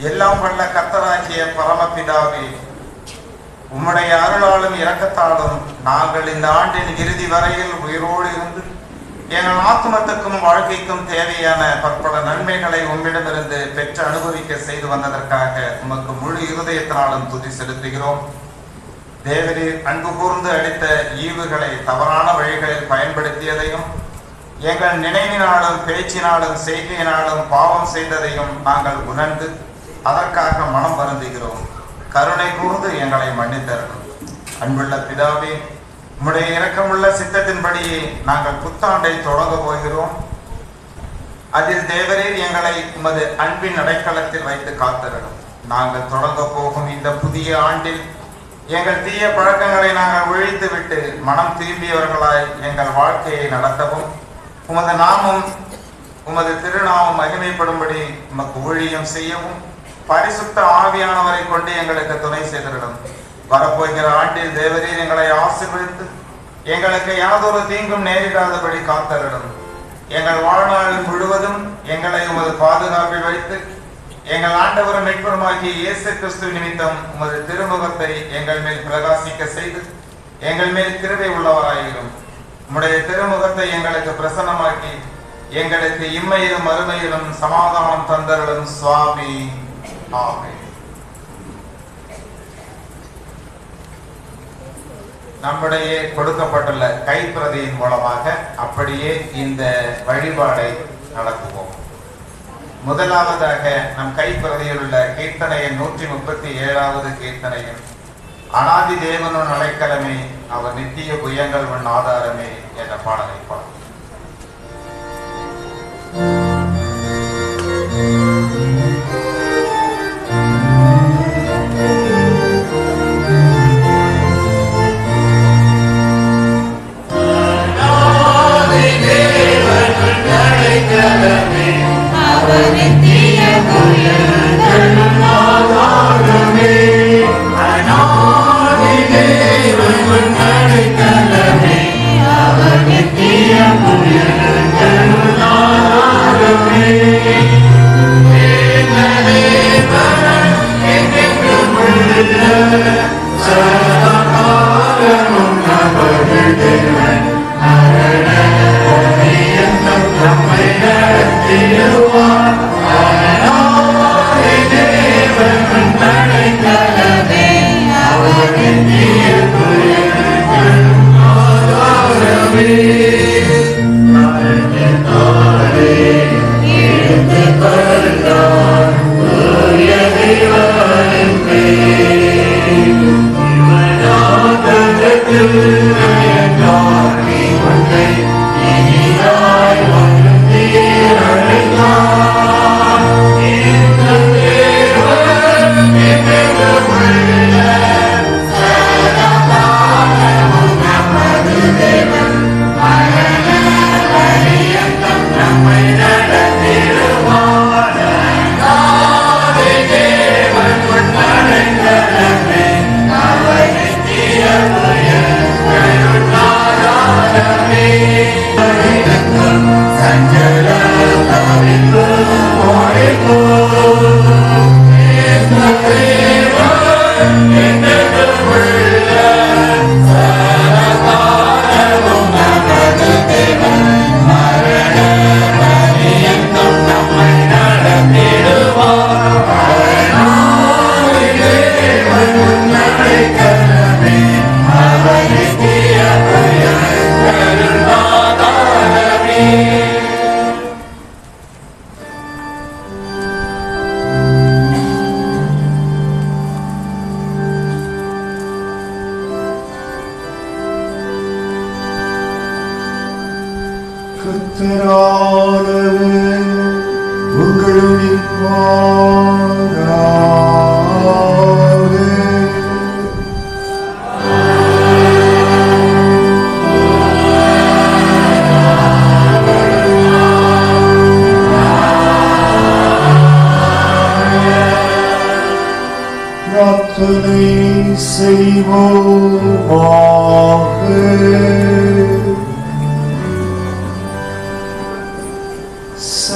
எல்லாம் வல்ல கர்த்தராகிய பரமபிதாவே, உம்முடைய அருளாலும் இரக்கத்தாலும் நாங்கள் இந்த ஆண்டின் இறுதி வரையில் உயிரோடு இருந்து எங்கள் ஆத்மத்துக்கும் வாழ்க்கைக்கும் தேவையான பற்பல நன்மைகளை உம்மிடமிருந்து பெற்று அனுபவிக்க செய்து வந்ததற்காக உமக்கு முழு இருதயத்தினாலும் துதி செலுத்துகிறோம். தேவரீர் அன்பு கூர்ந்து அளித்த ஈவுகளை தவறான வழிகளில் பயன்படுத்தியதையும், எங்கள் நினைவினாலும் பேச்சினாலும் செய்கையினாலும் பாவம் செய்ததையும் நாங்கள் உணர்ந்து அதற்காக மனம் வருந்துகிறோம். கருணை கூர்ந்து எங்களை மன்னித்தருளும். அன்புள்ள பிதாவே, உம்முடைய இரக்கமுள்ள சித்தத்தின்படியே நாங்கள் புத்தாண்டை தொடங்க போகிறோம். அதில் தேவரீர் எங்களை உமது அன்பின் அடைக்கலத்தில் வைத்து காத்தருளும். நாங்கள் தொடங்க போகும் இந்த புதிய ஆண்டில் எங்கள் தீய பழக்கங்களை நாங்கள் ஒழித்து விட்டு மனம் திரும்பியவர்களாய் எங்கள் வாழ்க்கையை நடத்தவும், உமது நாமம் உமது திருநாமம் மகிமைப்படும்படி உமக்கு ஊழியம் செய்யவும் பரிசுத்த ஆவியானவரை கொண்டு எங்களுக்கு துணை செய்திருடும். வரப்போகிற ஆண்டில் தேவரீர் எங்களை ஆசீர்வதித்து எங்களுக்கு யாதொரு தீங்கும் நேரிடாதபடி காத்தருடும். எங்கள் வாழ்நாள் முழுவதும் எங்களை உமது பாதுகாப்பில் வைத்து எங்கள் ஆண்டவரும் மீட்பருமாகிய இயேசு கிறிஸ்து நிமித்தம் உமது திருமுகத்தை எங்கள் மேல் பிரகாசிக்க செய்து எங்கள் மேல் கிருபை உள்ளவராயிரும். உம்முடைய திருமுகத்தை எங்களுக்கு பிரசன்னமாக்கி எங்களுக்கு இம்மையிலும் மறுமையிலும் சமாதானம் தந்தருளும் சுவாமி. ஆமென். நம்முடைய கொடுக்கப்பட்டுள்ள கைப்பிரதியின் மூலமாக அப்படியே இந்த வழிபாடை நடத்துவோம். முதலாவதாக நம் கைப்பிரதியில் உள்ள கீர்த்தனையின் 137வது கீர்த்தனையின் அனாதி தேவனுன் அடைக்கலமே அவர் நித்திய புயங்கள் உன் ஆதாரமே என்ற பாடலை பாடும்.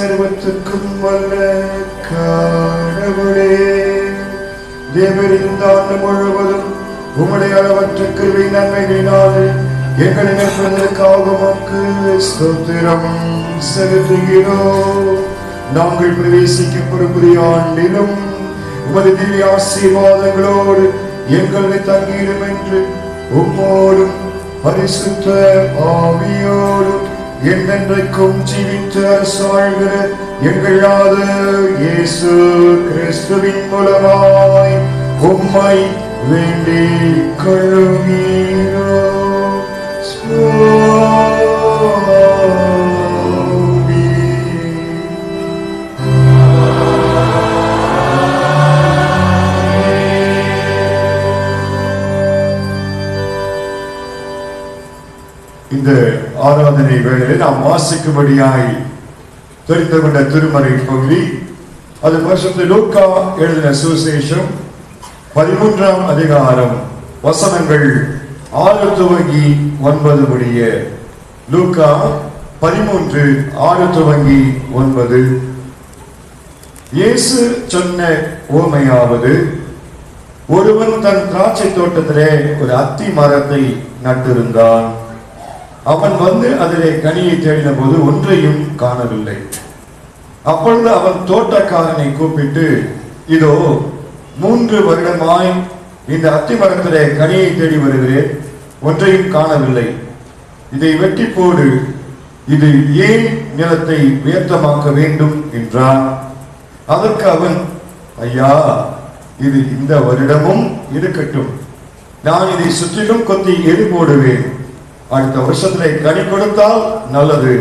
சர்வத்துக்கும் வல்ல கடவுளே, தேவர் இந்த ஆண்டு முழுவதும் உம்முடைய அளவற்ற கிருபை நன்மைகளினாலே எங்களை நிற்பதற்காக உமக்கு ஸ்தோத்திரம் செலுத்துகிறோம். நாங்கள் பிரவேசிக்கப்படும் புதிய ஆண்டிலும் உமது திவ்ய ஆசீர்வாதங்களோடு எங்களை தங்கிடும் என்று உம்மோடும் பரிசுத்த ஆவியோடும் என்றென்றைக்கும் ஜீவித்து அரசாழ்கிற எங்கள் இயேசு கிறிஸ்துவின் மூலமாய் உம்மை வேண்டிக் கொள்ளுகிறோம். இந்த ஆராதனை வேளையில் நாம் வாசிக்கும்படியாய் தெரிந்து கொண்ட திருமறை பகுதி அது பரிசுத்த லூக்கா எழுதின சுவிசேஷம் 13ஆம் அதிகாரம் வசனங்கள் 6 துவங்கி 9 முடிய. லூக்கா 13:6 துவங்கி 9. இயேசு சொன்ன உவமையாவது, ஒருவன் தன் திராட்சை தோட்டத்திலே ஒரு அத்தி மரத்தை நட்டிருந்தான். அவன் வந்து அதிலே கனியை தேடின போது ஒன்றையும் காணவில்லை. அப்பொழுது அவன் தோட்டக்காரனை கூப்பிட்டு, இதோ 3 வருடமாய் இந்த அத்தி மரத்திலே கனியை தேடி வருகிறேன், ஒன்றையும் காணவில்லை. இதை வெட்டி போடு, இது ஏன் நிலத்தை வியர்த்தமாக்க வேண்டும் என்றான். அதற்கு அவன், ஐயா, இது இந்த வருடமும் இருக்கட்டும், நான் இதை சுற்றிலும் கொத்தி எரி போடுவேன். அடுத்த வருஷத்திலே கனி கொடுத்தால் நல்லது,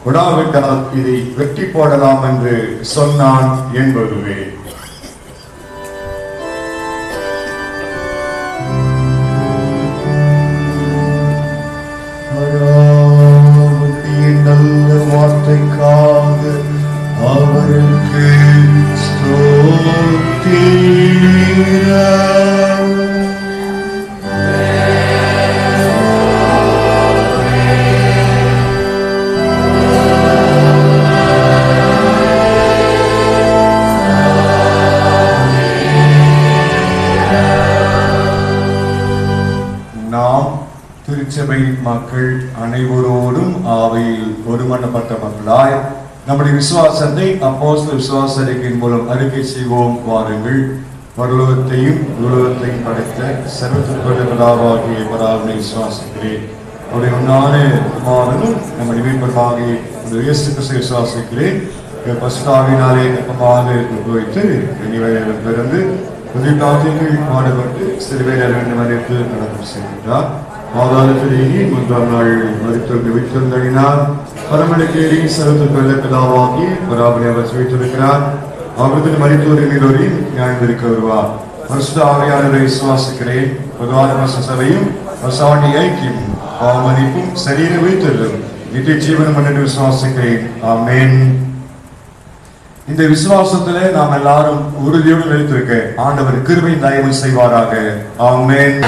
கொடாவிட்டால் இதை வெட்டி போடலாம் என்று சொன்னான் என்பதுவே. நல்ல வார்த்தைக்காக அவருக்கு ஸ்தோத்திரம். திருச்சபை மக்கள் அனைவரோடும் ஆவையில் ஒருமனப்பட்ட மக்களாய் நம்முடைய விசுவாசத்தை அப்போஸ்தலர் விசுவாச அறிக்கையின் மூலம் அறிக்கை செய்வோம். வாருங்கள். பரலோகத்தையும் உலகத்தையும் படைத்த சர்வத்திற்குரிய பிதாவாகிய பராபரனை விசுவாசிக்கிறேன். அவருடைய உன்னான குமாரனும் நம்முடைய மீட்பராகிய இயேசு கிறிஸ்துவை விசுவாசிக்கிறேன். பசுதாவினாலே நெருக்கமாக வைத்து பிறந்து புதிய பாடுபட்டு சிறுவேல வேண்டும் அறிவித்து நடந்து சென்றார். ஆதாரத்திலேயே 3ஆம் நாள் மருத்துவ வைத்திருந்தார். பரமனுக்கேறி சர்வத்திற்குரிய பிதாவாகி பராபரனை அவர் வைத்திருக்கிறார். அவரது மருத்துவரின் ஞானத்திற்கு வருவார். பரிசுத்த ஆவியானவரை விசுவாசிக்கிறேன். பொதுவான சபையும் ஐக்கியம் பாவமன்னிப்பும் சரீர வைத்தலும் நித்திய ஜீவனம் என்று விசுவாசிக்கிறேன். ஆமென். இந்த விசுவாசத்திலே நாம் எல்லாரும் உறுதியோடு நிலைத்திருக்க ஆண்டவர் கிருபை தயவு செய்வாராக. ஆமென்.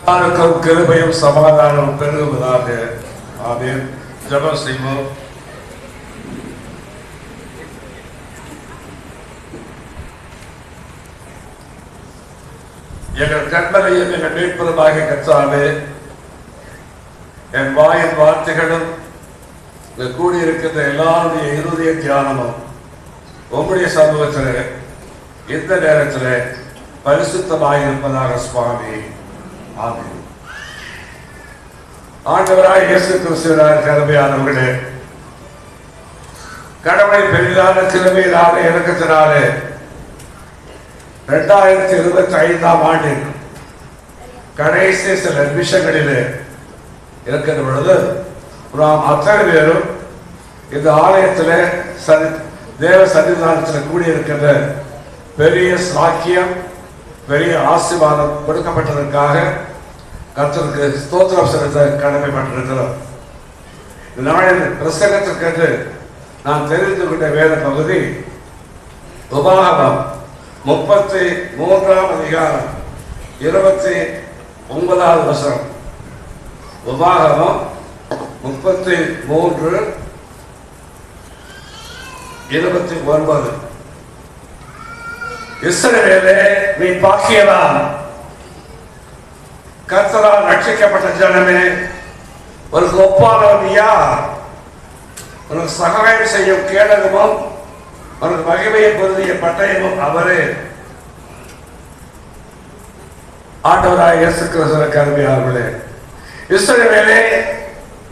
எல்லாருக்கும் கிருபையும் சமாதானம் பெருகுவதாக. ஆமென். ஜெபம் செய்வோம். எங்கள் கண்மலையும் எங்கள் மீட்பதுமாக கர்த்தாவே, என் வாயின் வார்த்தைகளும் கூடியிருக்கின்ற எல்லாருடைய இருதய தியானமும் உங்களுடைய சமூகத்தில் இந்த நேரத்தில் பரிசுத்தமாக இருப்பதாக சுவாமி. ஆமென். ஆண்டவராய் இயேசு கிறிஸ்துவின் கருமையானவர்களே, கடவுளை பெரிதான கிருபையினால இறக்கத்தினாலே 2025ஆம் ஆண்டின் கடைசி சில நிமிஷங்களிலே இருக்கின்ற பொழுது நாம் அத்தனை பேரும் இந்த ஆலயத்தில் தேவ சன்னிதானத்தில் கூடியிருக்கின்ற பெரிய சாக்கியம், பெரிய ஆசீர்வாதம் கொடுக்கப்பட்டதற்காக கர்த்தருக்கு ஸ்தோத்திரம் செலுத்த கடமைப்பட்டிருக்கிறோம். இந்த நாளின் பிரசங்கத்திற்கு நான் தெரிந்து கொண்ட வேத பகுதி உபாகமம் 33ஆம் அதிகாரம் 29வது வசனம். உபாகமம் 33:29. இஸ்ரவேலே, நீ பாக்கியவான், கர்த்தரால் ரட்சிக்கப்பட்ட ஜனமே, உனக்கு ஒப்பானவன் யார்? உனக்கு சகாயம் செய்யும் கேடகமும் உனக்கு மகிமையை பொருந்திய பட்டயமும் அவரே. ஆண்டவராய் இயேசு கிறிஸ்துவின் கருமையாளர்களே, இஸ்ரவேலே,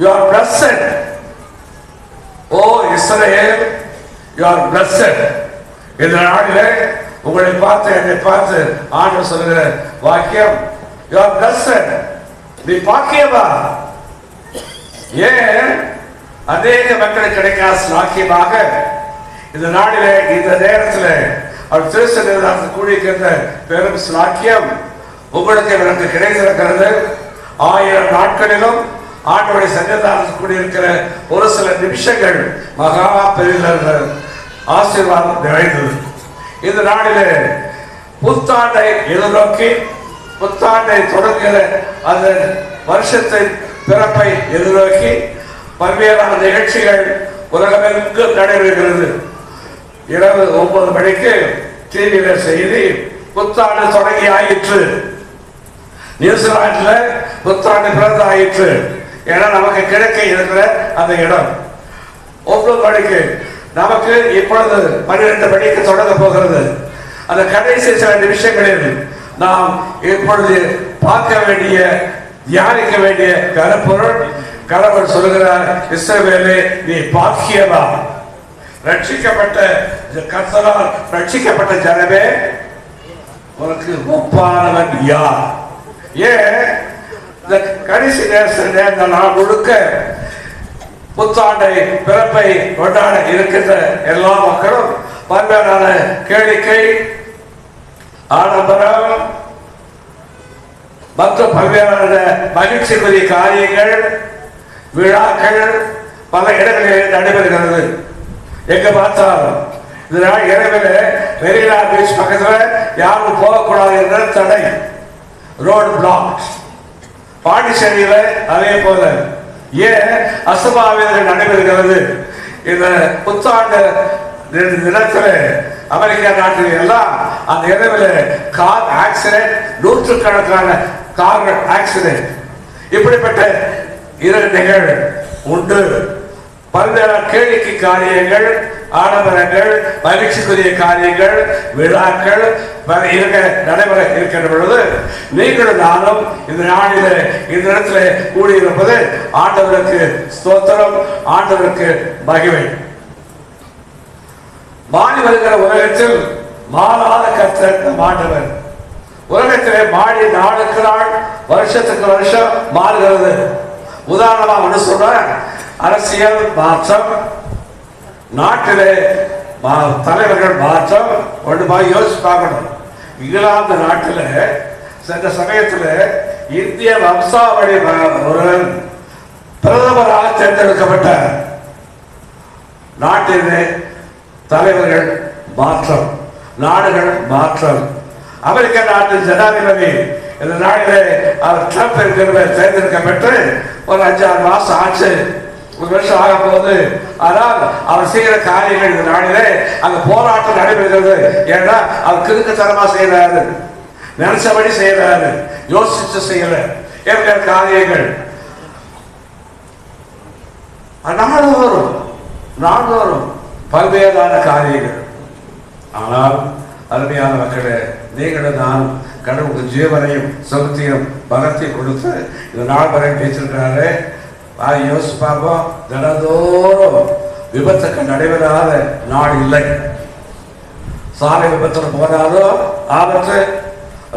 you are blessed. O Israel, you are blessed. இந்த நாளிலே உங்களை பார்த்து என்னை பார்த்து ஆண்டவர் சொல்கிற வாக்கியம், you are blessed. நீ பாக்கியவா? ஏன் அநேக மக்களுக்கு கிடைக்காத சாக்கியமாக இந்த நாளிலே இந்த நேரத்தில் அவர் திருச்செந்தத்தில் கூடியிருக்கின்ற பெரும் சாக்கியம் உங்களுக்கு எனக்கு கிடைத்திருக்கிறது. 1000 நாட்களிலும் ஆண்டவருடைய சன்னிதானத்தில் கூடியிருக்கிற ஒரு சில நிமிஷங்கள் மகா பெரிய ஆசீர்வாதம் நிறைந்தது. இந்த நாளிலே புத்தாண்டை எதிர்நோக்கி, புத்தாண்டை தொடங்குகிற அந்த வருஷத்தின் பிறப்பை எதிர்நோக்கி பல்வேறான நிகழ்ச்சிகள் உலகமெங்கும் நடைபெறுகிறது. இரவு 9 மணிக்கு டிவியில செய்தி, புத்தாண்டு தொடங்கி ஆயிற்று, நியூசிலாண்டில் புத்தாண்டு பிறந்து ஆயிற்று. ஏன்னா நமக்கு கிடைக்க இருக்கிற அந்த இடம் 9 மணிக்கு, நமக்கு இப்பொழுது 12 மணிக்கு தொடங்க போகிறது. அந்த கடைசி சில நிமிஷங்களில் நாம் இப்பொழுது பார்க்க வேண்டிய, தியானிக்க வேண்டிய கருப்பொருள், கடவுள் சொல்கிறார், இஸ்ரவேலே, நீ பாக்கியவா, ரட்சிக்கப்பட்ட கர்த்தரால் ரட்சிக்கப்பட்ட ஜனமே, உனக்கு ஒப்பானவன் யார்? ஏன் இந்த கடைசி நேரத்தில் நாள் முழுக்க புத்தாண்டை பிறப்பை கொண்டாட இருக்கின்ற எல்லா மக்களும் பல்வேறான கேளிக்கை, ஆடம்பரம் மற்றும் பல்வேறான மகிழ்ச்சிக்குரிய காரியங்கள், விழாக்கள் பல இடங்களில் நடைபெறுகிறது. எங்க பார்த்தாலும் இந்த நாள் இரவில் மெரினா பீச் பக்கத்தில் யாரும் போகக்கூடாது என்ற தடை, ரோடு பிளாக். பாண்டிச்சேரியில் அதே போல ஏன் அசம்பாவிதங்கள் நடைபெறுகிறது. இந்த புத்தாண்டு தினத்தில் அமெரிக்கா நாட்டில் எல்லாம் அந்த இரவில் கார் ஆக்சிடென்ட், நூற்றுக்கணக்கான கார்கள் ஆக்சிடென்ட், இப்படிப்பட்ட 2 நிகழ்வு உண்டு. பல்வேறு கேளிக்கை காரியங்கள், ஆடம்பரங்கள், மகிழ்ச்சிக்குரிய காரியங்கள், விழாக்கள் நடைபெற இருக்கின்ற பொழுது நீங்களும் நானும் இந்த நாளில் இந்த இடத்துல கூடியிருப்பது ஆண்டவருக்கு ஸ்தோத்திரம், ஆண்டவருக்கு மகிமை. மாறி வருகிற உலகத்தில் மாறாத கர்த்தர் ஆண்டவர். உலகத்திலே மாறி நாளுக்கு நாள், வருஷத்துக்கு வருஷம் மாறுகிறது. உதாரணமா ஒன்று சொல்ற, அரசியல் மாற்றம், நாட்டிலே தலைவர்கள் மாற்றம். ஒன்று யோசிச்சு பார்க்கணும். இங்கிலாந்து நாட்டில் சென்ற சமயத்தில் இந்திய வம்சாவளி ஒருவன் பிரதமராக தேர்ந்தெடுக்கப்பட்டார். நாட்டிலே தலைவர்கள் மாற்றம், நாடுகள் மாற்றம். அமெரிக்க நாட்டின் ஜனாதிபதி இந்த நாளிலே அவர் ட்ரம்ப் இருக்கிற தேர்ந்தெடுக்கப்பட்டு ஒரு 5-6 மாசம் ஆச்சு, 1 வருஷம் ஆக போகுது. ஆனால் அவர் செய்கிற காரியங்கள் இந்த நாளிலே அங்க போராட்டம் நடைபெறுகிறது. ஏன்னா அவர் கிறுக்குத்தனமா செய்யறாரு, நினைச்சபடி செய்யறாரு, யோசிச்சு செய்யல என்கிற காரியங்கள் நாள்தோறும் பல்வேறான காரியங்கள். ஆனால் அருமையான மக்களே, நீங்களும் நான் கடவுளுக்கு ஜீவனையும் சுகத்தையும் பலத்தையும் கொடுத்து இந்த நாள் வரை பேசிருக்கிறாரு. யோசிச்சு பார்ப்போம். தினந்தோறும் விபத்துக்கு நடைபெறாத நாள் இல்லை. சாலை விபத்துல போனாலும் ஆபத்து,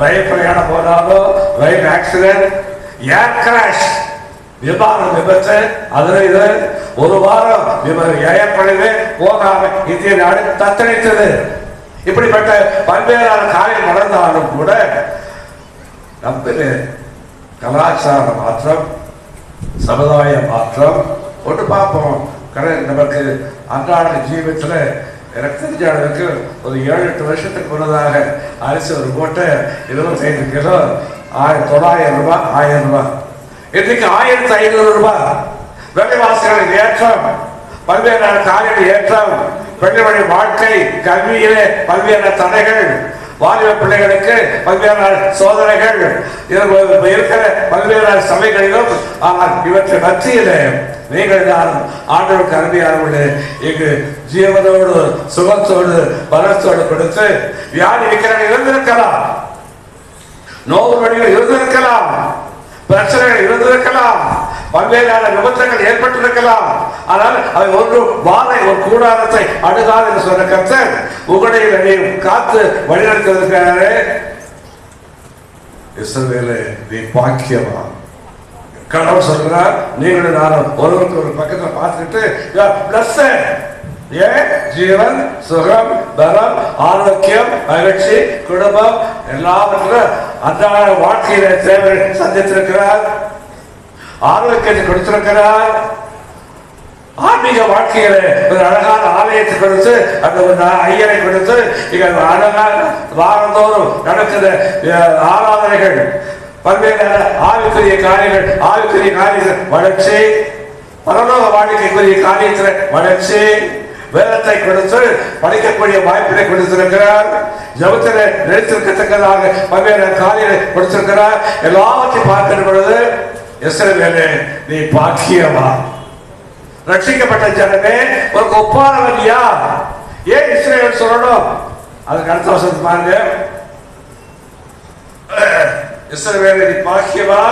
ரயில் பிரயாணம் போனாலும் ரயில் ஆக்சிடென்ட், ஏர் கிராஷ், விமான விபத்து, அதுல இது ஒரு வாரம் ஏற்படவே போகாம இந்திய நாடு தத்தளித்தது. இப்படிப்பட்ட பல்வேறான காரியம் நடந்தாலும் கூட நம்ம கலாச்சார மாற்றம், சமுதாய மாற்றம் ஒன்று பார்ப்போம். நமக்கு அன்றாட ஜீவியத்தில் எனக்கு தெரிஞ்ச அளவுக்கு ஒரு 7-8 வருஷத்துக்கு முன்னதாக அரிசி ஒரு மூட்டை 25 கிலோ 900 ரூபாய், 1000 ரூபாய். இன்றைக்கு 1500 ரூபாய். விலைவாசிகளின் ஏற்றம், பல்வேறான காரியங்கள் ஏற்றம், பெண்களுடைய வாழ்க்கை, கல்வியிலே பல்வேறு தடைகள், வாலிப பிள்ளைகளுக்கு பல்வேறு சோதனைகள் இருக்கிற பல்வேறு சபைகளிலும். ஆனால் இவற்றை மத்தியிலே நீங்கள் தான் ஆண்டவருக்கு அருமையானவர்களே இங்கு ஜீவனோடு சுகத்தோடு பலத்தோடு கொடுத்து வியாதி விற்கிறவர்கள் இருந்திருக்கலாம், நோவு வழிகள் இருந்திருக்கலாம், பிரச்சனைகள் இருந்திருக்கலாம், பல்வேறான விபத்துகள் ஏற்பட்டிருக்கலாம். ஆனால் அவை ஒரு கூடாரத்தை அணுகாது என்று சொன்ன கர்த்தர் உங்களுடைய காத்து வழிநடத்திருக்கிறாரே. இஸ்ரவேலே, நீ பாக்கியவான். கடவுள் சொல்கிறார், நீங்களும் நானும் ஒருவருக்கு ஒரு பக்கத்தில் பார்த்துட்டு ஜீவன், சுகம், பலம், ஆரோக்கியம், மகிழ்ச்சி, குடும்பம் எல்லாவற்றிலும் அன்றாட வாழ்க்கையில தேவை சந்தித்திருக்கிறார், ஆரோக்கியத்தை கொடுத்திருக்கிறார். ஆன்மீக வாழ்க்கையில ஒரு அழகான ஆலயத்தை கொடுத்து, அந்த ஒரு ஐயரை கொடுத்து இங்க அழகான வாரந்தோறும் நடக்கிற ஆராதனைகள், பல்வேறு ஆவிக்குரிய காரியங்கள், ஆவிக்குரிய காரியங்கள் வளர்ச்சி, பரலோக வாழ்க்கைக்குரிய காரியத்தில் வளர்ச்சி, வேதத்தை கொடுத்து படிக்கக்கூடிய வாய்ப்பினை கொடுத்திருக்கிறார். ஜபத்திலே நிலைத்திருக்கத்தக்கதாக பல்வேறு காரியங்களை கொடுத்திருக்கிறார். எல்லாவற்றையும் பார்க்கிற பொழுது இஸ்ரவேலே, நீ பாக்கியவா. ரட்சிக்கப்பட்ட ஜனமே, ஒரு ஒப்பானவன் யார்? ஏன் இஸ்ரவேல் சொல்லணும்? அதுக்கு அடுத்த வசனத்தை பாருங்க. இஸ்ரவேலே, நீ பாக்கியவா.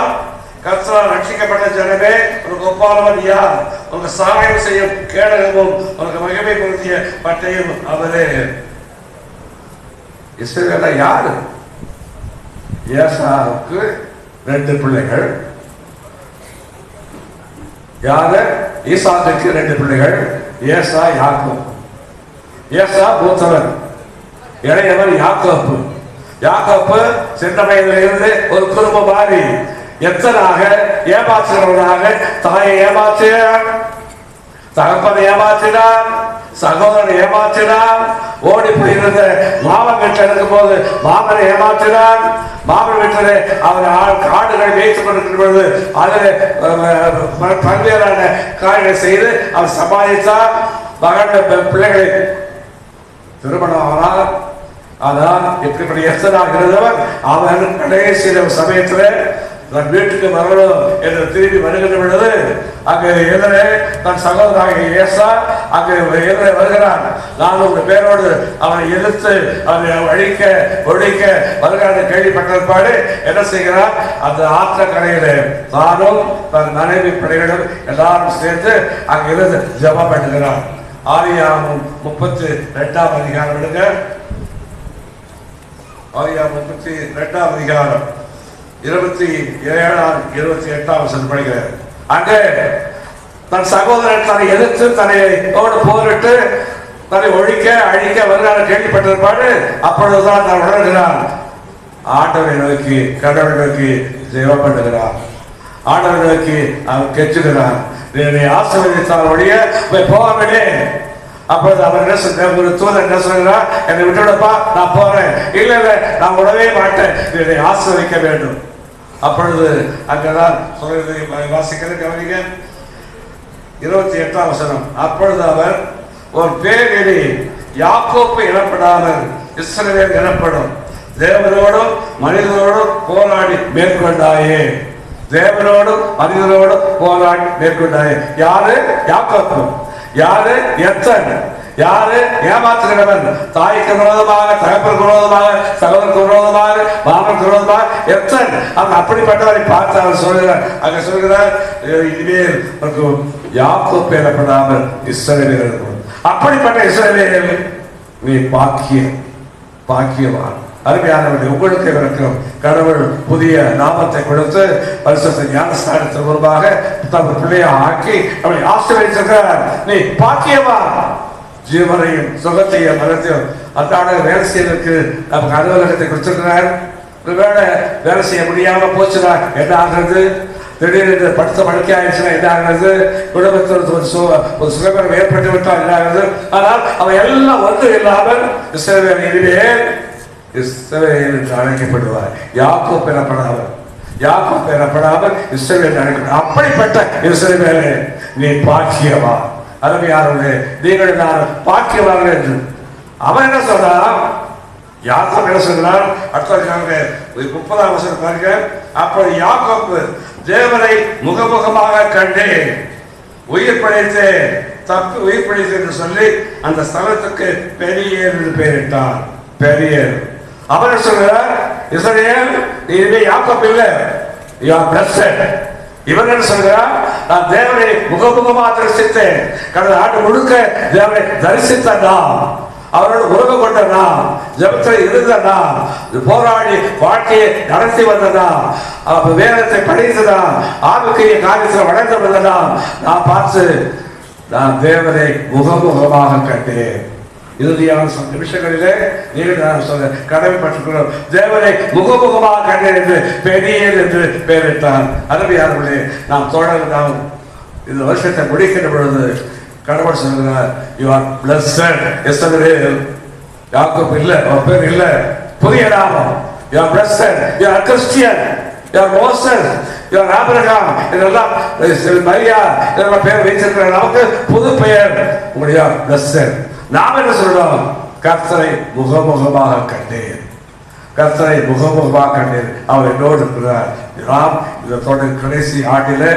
கர்த்தரால் ரட்சிக்கப்பட்ட ஜனமே, உனக்கு ஒப்பானவன் யார்? உனக்கு சகாயம் செய்யும் கேடகமும் உனக்கு மகிமை பொருத்திய பட்டையும் அவரே. இஸ்ரவேல யாரு? ஏசாவுக்கு 2 பிள்ளைகள். யாரு? ஈசாக்குக்கு 2 பிள்ளைகள், ஏசா, யாக்கோபு. ஏசா மூத்தவன், இளையவன் யாக்கோபு. யாக்கோபு சின்ன வயதிலிருந்து ஒரு குடும்பம் மாறி எத்தனாக ஏமாற்றுகிறவனாக தாயை ஏமாற்றினான், தகப்பனை ஏமாற்றினான், சகோதரனை ஏமாற்றினான். ஓடி போயிருந்த மாமன் வீட்டில் இருக்கும் போது மாமனை ஏமாற்றினான். மாமன் வீட்டிலே அவர் காடுகளை வைத்துக் கொண்டிருக்கிற பொழுது அதில் பல்வேறான காரியங்களை செய்து அவர் சமாளித்தார். மகன் பிள்ளைகளை திருமணம் ஆனால் ஆனால் இப்படிப்பட்ட எத்தனாக இருந்தவன் அவன் கடைசி சமயத்தில் தன் வீட்டுக்கு வரணும் என்று திரும்பி வருகின்ற பொழுது அங்கு எதிரே தன் சகோதராக ஏசா அங்கு எதிரே வருகிறான். நான் ஒரு பேரோடு அவனை எதிர்த்து அவனை அழிக்க ஒழிக்க வருகிறான் கேள்விப்பட்டிருப்பாடு என்ன செய்கிறான்? அந்த ஆற்ற கரையிலே தானும் தன் மனைவி பிள்ளைகளும் எல்லாரும் சேர்ந்து அங்கு இருந்து ஜெபம் பண்ணுகிறான். ஆதியாகமம் 32ஆம் அதிகாரம் எடுங்க. ஆதியாகமம் 32ஆம் அதிகாரம் 27ஆம் 28ஆம் வசனம் படிக்கிறார். அங்கே தன் சகோதரன் தன்னை எதிர்த்து தன்னையோடு போரிட்டு தன்னை ஒழிக்க அழிக்க வருகிறார் கேள்விப்பட்டிருப்பாடு. அப்பொழுதுதான் தான் உணர்கிறான். ஆண்டவரை நோக்கி கடவுளை நோக்கி ஜெபம் பண்ணுகிறான். ஆண்டவரை நோக்கி அவன் கெச்சுகிறான். என்னை ஆசீர்வதித்தால் ஒழிய போகவில்லை. அப்பொழுது அவர் ஒரு தூதர் என்ன சொல்கிறார்? என்னை விட்டுவிடப்பா, நான் போறேன். இல்ல நான் உடவே மாட்டேன், என்னை ஆசீர்வதிக்க வேண்டும். அப்பொழுது அங்கதான் சொல்றது வாசிக்கிறது கவனிக்க 28ஆம் வசனம். அப்பொழுது அவர் ஒரு பேரிடி யாக்கோப்பு எனப்படாமல் இஸ்ரவேல் எனப்படும், தேவனோடும் மனிதனோடும் போராடி மேற்கொண்டாயே. தேவனோடும் மனிதனோடும் போராடி மேற்கொண்டாயே. யாரு? யாக்கோப்பு. யாரு? எத்தன். யாரு? ஏமாற்றுகிறவன். தாய்க்கு விரோதமாக, தகப்பனுக்கு விரோதமாக, சகோதரருக்கு விரோதமாக, மாமனுக்கு விரோதமாக எத்தன். அவன் அப்படிப்பட்டவரை பார்த்து அவர் சொல்கிறார், அங்க சொல்கிறார், இனிமேல் யாக்கோப்பு எனப்படாமல் இஸ்ரவேல் இருக்கும். அப்படிப்பட்ட இஸ்ரவேல் நீ பாக்கியவான். அருமையானவர்கள், உங்களுக்கு இருக்கிறோம். கடவுள் புதிய நாமத்தை கொடுத்து பரிசுத்த ஞானஸ்தானத்தின் மூலமாக தன் பிள்ளையை ஆக்கி அவனை ஆசீர்வதித்திருக்கிறார். நீ பாக்கியவான். ஜீவனையும் சுகத்தையும் மரத்தையும் அன்றாட வேலை செய்வதற்கு நமக்கு அலுவலகத்தை கொடுத்திருக்கிறார். ஒருவேளை வேலை செய்ய முடியாம போச்சுனா என்ன ஆகிறது? திடீரென்று படுத்த படுக்கை ஆயிடுச்சுன்னா என்ன ஆகிறது? குடும்பத்தில் ஒரு சுகபரம் ஏற்பட்டு விட்டால் என்ன ஆகிறது? ஆனால் அவன் எல்லாம் ஒன்று இல்லாமல் இஸ்ரவேல் இனிமேல் இஸ்ரவேல் என்று அழைக்கப்படுவார். யாக்கோப்பு எனப்படாமல் இஸ்ரவேல் அழைக்கப்படும். அப்படிப்பட்ட இஸ்ரவேலே நீ பாக்கியவான். அருமையானவர்களே, நீங்கள் நான் பாக்கியவார்கள் என்று அவன் என்ன சொல்றான்? யாக்கோப்பு என்ன சொல்றான்? அடுத்த 30ஆம் வசனம் பாருங்க. அப்பொழுது யாக்கோப்பு தேவனை முகமுகமாக கண்டேன், உயிர் பிழைத்தேன், தப்பி உயிர் பிழைத்தேன் என்று சொல்லி அந்த ஸ்தலத்துக்கு பெரியேர் என்று பெயரிட்டான். பெரியேர். அவர் சொல்கிறார், இஸ்ரவேல் இனிமே யாக்கோப்பு இல்லை, you are blessed. இவன் என்ன சொல்கிறார்? நான் தேவனை முகமுகமாக தரிசித்தேன். கடந்த ஆண்டு முழுக்க தேவனை தரிசித்தா, அவரோட உறவு கொண்டனா, ஜபத்தில் இருந்தனா, போராடி வாழ்க்கையை நடத்தி வந்தனா, வேதத்தை படித்ததா, ஆவிக்குரிய காரியத்தில் வளர்ந்து வந்தனா, நான் பார்த்து நான் தேவனை முகமுகமாக கண்டேன். இறுதியான நிமிஷங்களிலே நீங்கள் நான் சொல்ல கடமைப்பட்டிருக்கிறோம். தேவனை முகமுகமாக கண்டேன் என்று பெரியேர் என்று பெயரிட்டார். அருமையானவர்களே, நாம் தொடர்ந்து நாம் இந்த வருஷத்தை முடிக்கின்ற பொழுது கடவுள் சொல்கிறார், யூ ஆர் பிளஸ்ட். இஸ்ரவேல் யாக்கோப்பு இல்ல, அவர் பேர் இல்ல, புதிய நாமம். You are blessed, you are Christian, you are Moses, you are Abraham. இதெல்லாம் மரியா இதெல்லாம் பேர் வைத்திருக்கிற நமக்கு புது பெயர். உங்களுடைய பிளஸ்ட். நாம் என்ன சொல்றோம்? கர்த்தரை முகமுகமாக கண்டேன். கர்த்தரை முகமுகமாக கண்டேன். அவர் என்னோடு இருக்கிறார். நாம் இந்த தொடர் கடைசி ஆண்டிலே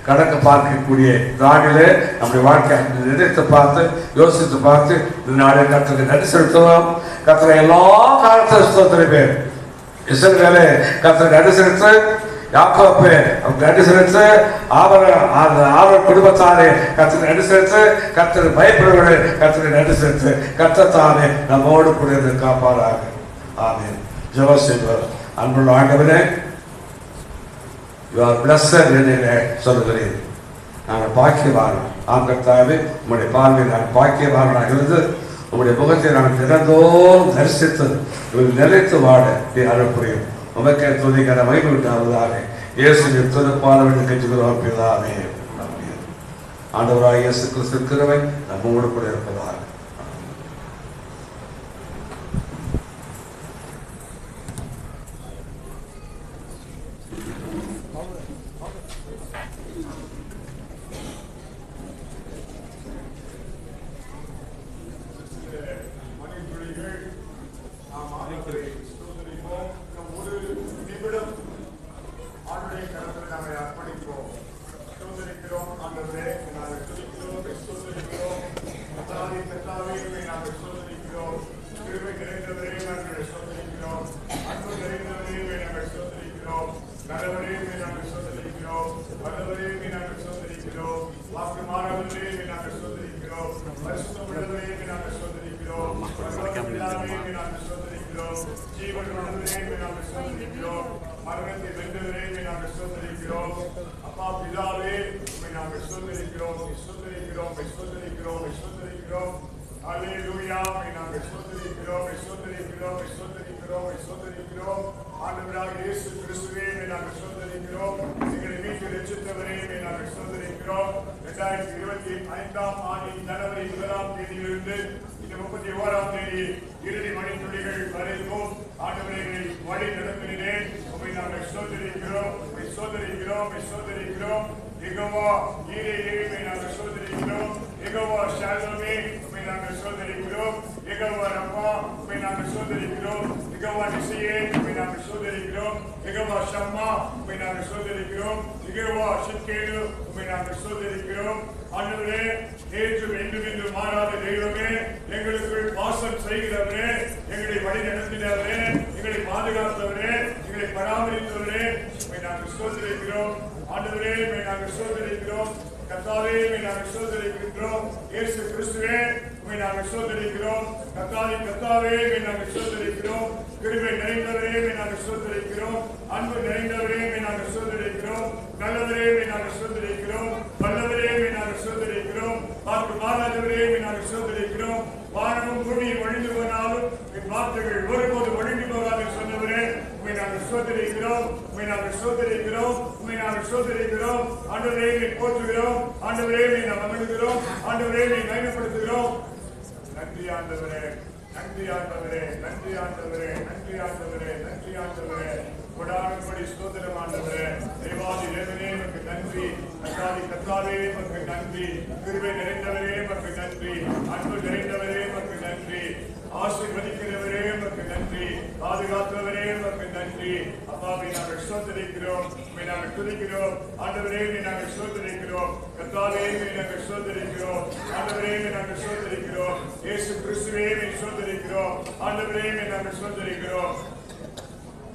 கணக்கு பார்க்கக்கூடிய நாளிலே நம்முடைய வாழ்க்கை நினைத்து பார்த்து யோசித்து பார்த்து இந்த நாளை கர்த்தரை நன்றி செலுத்துவோம். கர்த்தரை எல்லா காலத்திலும் ஸ்தோத்திரிப்பேன். இஸ்ரவேலே கர்த்தரை நன்றி செலுத்து, யாக்கோப்பு நன்றி செலுத்து, ஆவர் குடும்பத்தாரே கர்த்தரை நன்றி செலுத்து, கர்த்தரை பயப்படுவர்களே கர்த்தரை நன்றி செலுத்து. கர்த்தத்தானே நம்மோடு கூட இருந்து காப்பாராக. ஆமென். ஜெபம் செய்வோம். அன்புள்ள ஆண்டவரே, you are blessed என்று சொல்லுகிறேன். நாங்கள் பாக்கியவான்கள். ஆங்கத்தாவே, உங்களுடைய பார்வையில் நாங்கள் பாக்கியவான்களாக இருந்து உங்களுடைய முகத்தை நாங்கள் தினந்தோறும் தரிசித்து நிலைத்து வாழ நீ அருள் புரியும். உமக்கே துதிக்கிற மகிமை உண்டாவதாக. இயேசுவின் திருப்பாதவன் கெஞ்சுகிறோம் பிதாவே. ஆண்டவராக இயேசு கிறிஸ்து கிருபை நம்மோடு கூட இருப்பதாக. இறுதி மணித்துளிகள் வரைக்கும் ஆண்டவரை வழி நடத்தினேன். உம்மை நாங்கள் ஸ்தோத்திரிக்கிறோம், உம்மை ஸ்தோத்திரிக்கிறோம், உம்மை ஸ்தோத்திரிக்கிறோம். யெகோவா ஈரே உம்மை நாங்கள் ஸ்தோத்திரிக்கிறோம். யெகோவா ஷாலோமே உம்மை நாங்கள் ஸ்தோத்திரிக்கிறோம். யெகோவா ரப்பா உம்மை நாங்கள் ஸ்தோத்திரிக்கிறோம். யெகோவா நிசியே உம்மை நாங்கள் ஸ்தோத்திரிக்கிறோம். யெகோவா ஷம்மா உம்மை நாங்கள் ஸ்தோத்திரிக்கிறோம். யெகோவா ஷிக்கேலு உம்மை நாங்கள் ஸ்தோத்திரிக்கிறோம். ஆண்டவரே, நேற்றும் என்றும் என்று மாறாத தெய்வமே, எங்களுக்குள் வாசம் செய்கிறவரே, எங்களை வழி நடத்தினவரே, எங்களை பாதுகாத்தவரே, எங்களை பராமரித்தவரே, உம்மை நாங்கள் ஸ்தோத்திரிக்கிறோம். ஆண்டவரே, உம்மை நாங்கள் ஸ்தோத்திரிக்கிறோம். கர்த்தாவே, உம்மை நாங்கள் ஸ்தோத்திரிக்கிறோம். இயேசு கிறிஸ்துவே, உம்மை நாங்கள் ஸ்தோத்திரிக்கிறோம். கர்த்தாவே, உம்மை நாங்கள் ஸ்தோத்திரிக்கிறோம். கிருபை நிறைந்தவரே, உம்மை நாங்கள் ஸ்தோத்திரிக்கிறோம். அன்பு நிறைந்தவரே, உம்மை நாங்கள் ஸ்தோத்திரிக்கிறோம். நல்லவரே, உம்மை நாங்கள் ஸ்தோத்திரிக்கிறோம். வல்லவரே, உம்மை நாங்கள் ஸ்தோத்திரிக்கிறோம். பார்க்க மாறாதவரே, உம்மை நாங்கள் ஸ்தோத்திரிக்கிறோம். வானமும் பூமியும் ஒழிந்து போனாலும் என் வார்த்தைகள் ஒருபோது ஒழிந்து போகாது சொன்னவரே, உம்மை நாங்கள் ஸ்தோத்திரிக்கிறோம். உம்மை நாங்கள் ஸ்தோத்திரிக்கிறோம். உம்மை நாங்கள் ஸ்தோத்திரிக்கிறோம். ஆண்டவரே, உம்மை போற்றுகிறோம். ஆண்டவரே, உம்மை நாம் மகிழ்கிறோம். ஆண்டவரே, உம்மை மகிமைப்படுத்துகிறோம். நன்றி ஆண்டவரே, நன்றி ஆண்டவரே, நன்றி ஆண்டவரே, நன்றி ஆண்டவரே, நன்றி ஆண்டவரே. கொடானபடி ஸ்தோத்திரம் ஆண்டவரே. தேவாதி தேவனே உமக்கு நன்றி. கர்த்தாவே உமக்கு நன்றி. கிருபை நிறைந்தவரே உமக்கு நன்றி. அன்பு நிறைந்தவரே உமக்கு நன்றி. ஆசீர்வதிக்கிறவரே உமக்கு நன்றி. பாதுகாத்தவரே உமக்கு நன்றி. அப்பாவை நாங்கள் ஸ்தோத்திரிக்கிறோம். உம்மை நாங்கள் துதிக்கிறோம். ஆண்டவரே, உம்மை நாங்கள் ஸ்தோத்திரிக்கிறோம். கர்த்தாவே, உம்மை நாங்கள் ஸ்தோத்திரிக்கிறோம். ஆண்டவரே, உம்மை நாங்கள் ஸ்தோத்திரிக்கிறோம். இயேசு கிறிஸ்துவே, உம்மை ஸ்தோத்திரிக்கிறோம். ஆண்டவரே, உம்மை நாங்கள் ஸ்தோத்திரிக்கிறோம்.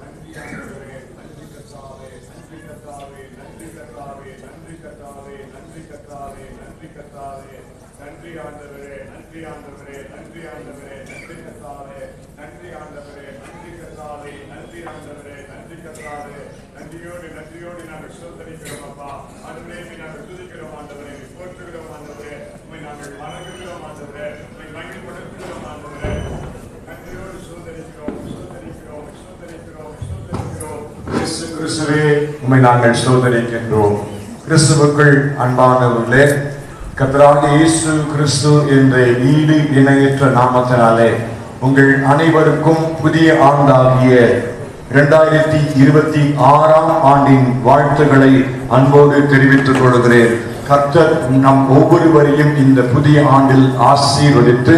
நன்றி ஆண்டவரே, நன்றி கர்த்தாவே, நன்றி கர்த்தாவே, நன்றி கர்த்தாவே, நன்றி கர்த்தாவே, நன்றி கர்த்தாவே, நன்றி கர்த்தாவே. நன்றி ஆண்டவரே, நன்றி ஆண்டவரே, நன்றி ஆண்டவரே, நன்றி கர்த்தாவே, நன்றி ஆண்டவரே, நன்றி கர்த்தாவே, நன்றி ஆண்டவரே, நன்றி கர்த்தாவே. நன்றியோடு நாங்கள் ஸ்தோத்திரிக்கிறோம் அப்பா. ஆண்டவரே, உம்மை நாங்கள் துதிக்கிறோம் ஆண்டவரே, போற்றுகிறோம் ஆண்டவரே, உம்மை நாங்கள் வணங்குகிறோம் ஆண்டவரே, உம்மை மகிமைப்படுத்துகிறோம் ஆண்டவரே. நன்றியோடு ஸ்தோத்திரிக்கிறோம், ஸ்தோத்திரிக்கிறோம், ஸ்தோத்திரிக்கிறோம், ஸ்தோத்திரிக்கிறோம். இயேசு கிறிஸ்துவே, உம்மை நாங்கள் ஸ்தோத்திரிக்கின்றோம். கிறிஸ்துவுக்குள் அன்பானவர்களே, கர்த்தராகிய இயேசு கிறிஸ்து என்ற ஈடு இணையற்ற நாமத்தினாலே உங்கள் அனைவருக்கும் புதிய ஆண்டாகிய 2026 ஆண்டின் வாழ்த்துக்களை அன்போடு தெரிவித்துக் கொள்கிறேன். கர்த்தர் நம் ஒவ்வொருவரையும் இந்த புதிய ஆண்டில் ஆசீர்வதித்து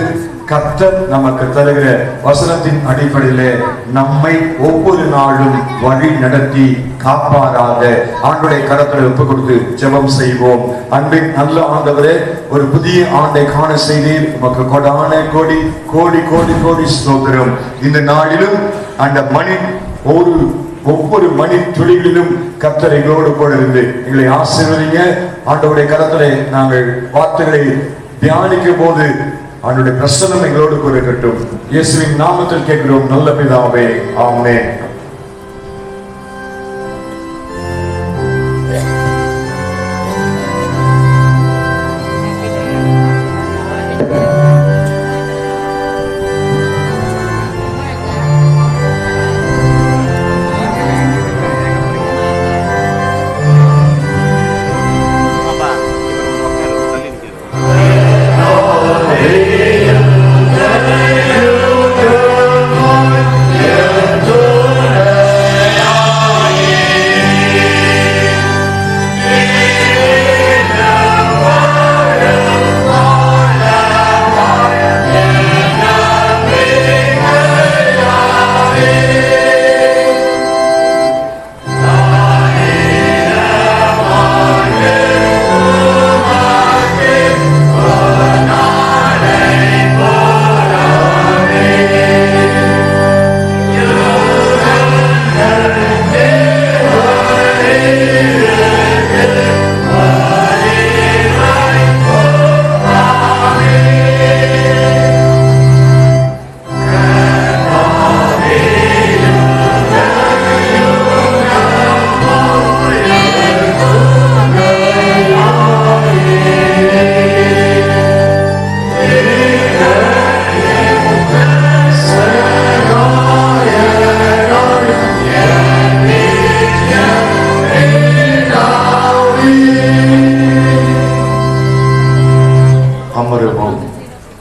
கர்த்தர் நமக்கு தருகிற வசனத்தின் அடிப்படையிலே நம்மை ஒவ்வொரு நாளும் வழி நடத்தி காப்பாராக ஆண்டுடைய கரத்தில் ஒப்புக் கொடுத்து ஜெபம் செய்வோம். அன்பின் நல்ல ஆண்டவரே, ஒரு புதிய ஆண்டை காண செய்தீர். உமக்கு கொடான கோடி கோடி கோடி கோடி ஸ்தோத்திரம். இந்த நாளிலும் அந்த ஒவ்வொரு மணி துளிகளிலும் கர்த்தர் எங்களோடு கூட இருந்து எங்களை ஆசீர்வதிங்க. ஆண்டவருடைய கரத்திலே நாங்கள் வார்த்தைகளை தியானிக்கும் போது ஆண்டவருடைய பிரசன்னம் எங்களோடு கூட இருக்கட்டும். இயேசுவின் நாமத்தில் கேட்கிறோம் நல்ல பிதாவே, ஆமென்.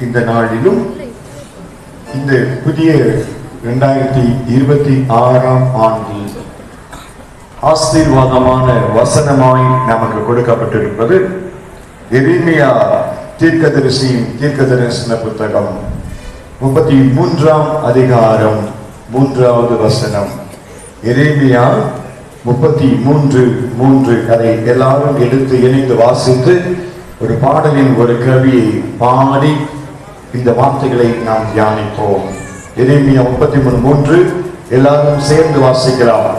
இந்த நாளிலும் இந்த புதிய 2026 ஆண்டில் ஆசீர்வாதமான வசனமாய் நமக்கு கொடுக்கப்பட்டிருப்பது எரேமியா தீர்க்கதரிசியின் தீர்க்க தரிசன புத்தகம் 33ஆம் அதிகாரம் 3வது வசனம். எரேமியா 33:3. அதை எல்லாரும் எடுத்து இணைந்து வாசித்து ஒரு பாடலின் ஒரு கவியை பாடி இந்த வார்த்தைகளை நாம் தியானிப்போம். எரேமியா 33:3 எல்லாரும் சேர்ந்து வாசிக்கலாம்.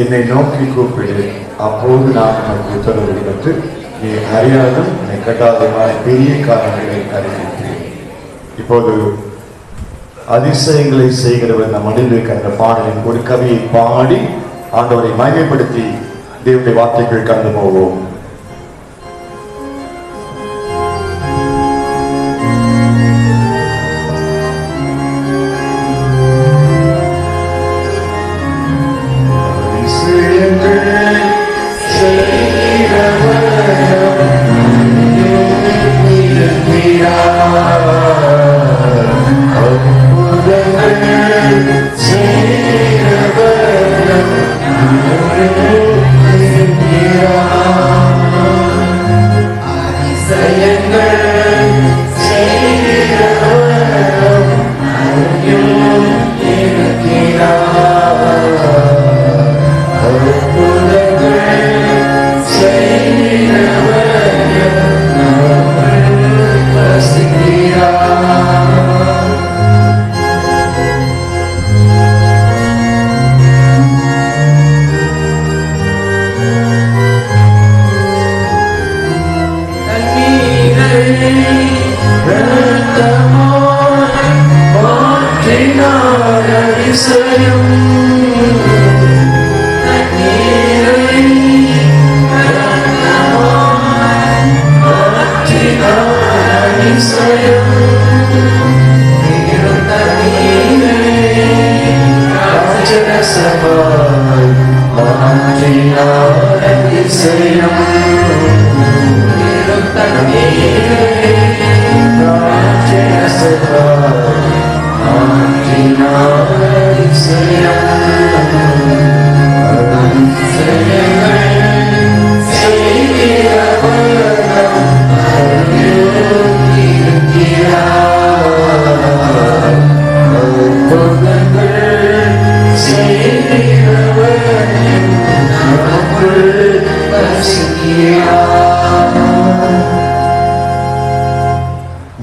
என்னை நோக்கி கூப்பிடு, அப்போது நான் உனக்கு உத்தரவு கொடுத்து நீ அறியாதும் என்னை கட்டாதமான பெரிய காரணங்களை அறிவிப்பேன். இப்போது அதிசயங்களை செய்கிறவர் நம் மனிதனுக்கு அந்த பாடலின் ஒரு கவியை பாடி ஆண்டவரை மகிமைப்படுத்தி தேவனுடைய வார்த்தைகள் கடந்து போவோம்.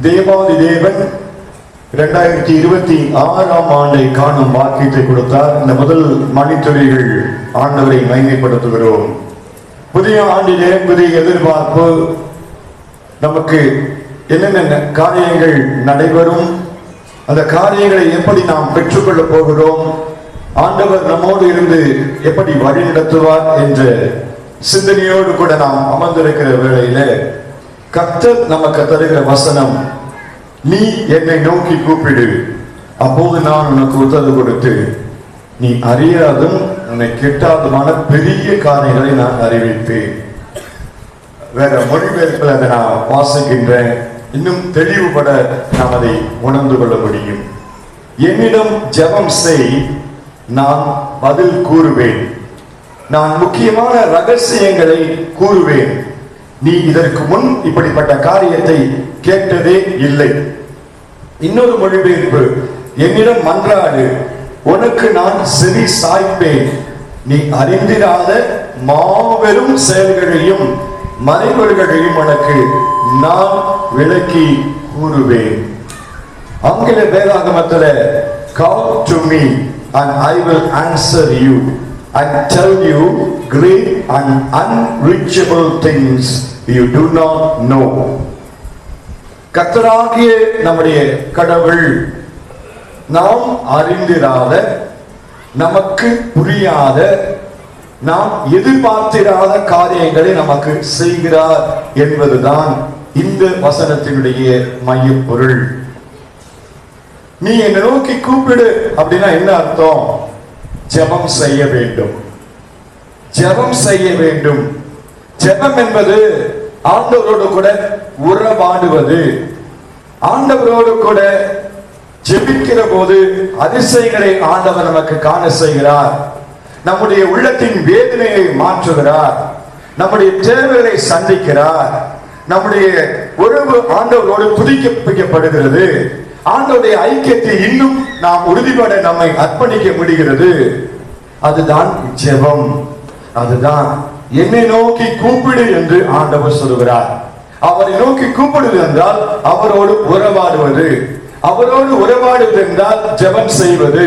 தேவாதி தேவன் 2026ஆம் ஆண்டை காணும் வாக்கியத்தை கொடுத்தார். இந்த முதல் மணித்துறைகள் ஆண்டவரை மகிமைப்படுத்துகிறோம். புதிய ஆண்டிலே புதிய எதிர்பார்ப்பு, நமக்கு என்னென்ன காரியங்கள் நடைபெறும், அந்த காரியங்களை எப்படி நாம் பெற்றுக்கொள்ள போகிறோம், ஆண்டவர் நம்மோடு இருந்து எப்படி வழி நடத்துவார் என்ற சிந்தனையோடு கூட நாம் அமர்ந்திருக்கிற வேளையில கர்த்தர் நமக்கு தருகிற வசனம், நீ என்னை நோக்கி கூப்பிடு, அப்போது நான் உனக்கு உத்தரவு கொடுத்து நீ அறியாதும் உன்னை கெட்டாதுமான பெரிய காரியங்களை நான் அறிவிப்பேன். வேற மொழிபெயர்ப்பில் அதை நான் வாசிக்கின்றேன். இன்னும் தெளிவுபட நாம் அதை உணர்ந்து கொள்ள முடியும். என்னிடம் ஜெபம் செய், நான் பதில் கூறுவேன், நான் முக்கியமான ரகசியங்களை கூறுவேன். நீ இதற்கு முன் இப்படிப்பட்ட காரியத்தை கேட்டதே இல்லை. இன்னொரு மொழிபெயர்ப்பு, என்னிடம் மன்றாடு, உனக்கு நான் செவி சாய்ப்பேன், நீ அறிந்திராத மாபெரும் செயல்களையும் மறைபொருள்களையும் உனக்கு நான் விளக்கி கூறுவேன். ஆங்கில வேதாகமத்தில் call to me and I will answer you and tell you great and unreachable things you do not know. கர்த்தராகிய நம்முடைய கடவுள் நாம் அறிந்திராத, நமக்கு புரியாத, நாம் எதிர்பார்த்திராத காரியங்களை நமக்கு செய்கிறார் என்பதுதான் இந்த வசனத்தினுடைய மையப் பொருள். நீ என்னை நோக்கி கூப்பிடு அப்படின்னா என்ன அர்த்தம்? ஜெபம் செய்ய வேண்டும், ஜெபம் செய்ய வேண்டும். ஜெபம் என்பது ஆண்டவரோடு கூட உறவாடுவது. ஆண்டவரோடு கூட ஜெபிக்கிற போது அதிசயங்களை ஆண்டவர் நமக்கு காண செய்கிறார். நம்முடைய உள்ளத்தின் வேதனையை மாற்றுகிறார், நம்முடைய தேவைகளை சந்திக்கிறார். நம்முடைய உறவு ஆண்டவரோடு புதுப்பிக்கப்படுகிறது. ஆண்டவருடைய ஐக்கியத்தை இன்னும் நாம் உறுதிப்பட நம்மை அர்ப்பணிக்க முடிகிறது. அதுதான் ஜெபம். அதுதான் என்னை நோக்கி கூப்பிடு என்று ஆண்டவர் சொல்கிறார். அவரை நோக்கி கூப்பிடுவது என்றால் அவரோடு உறவாடுவது. அவரோடு உறவாடுவது என்றால் ஜெபம் செய்வது.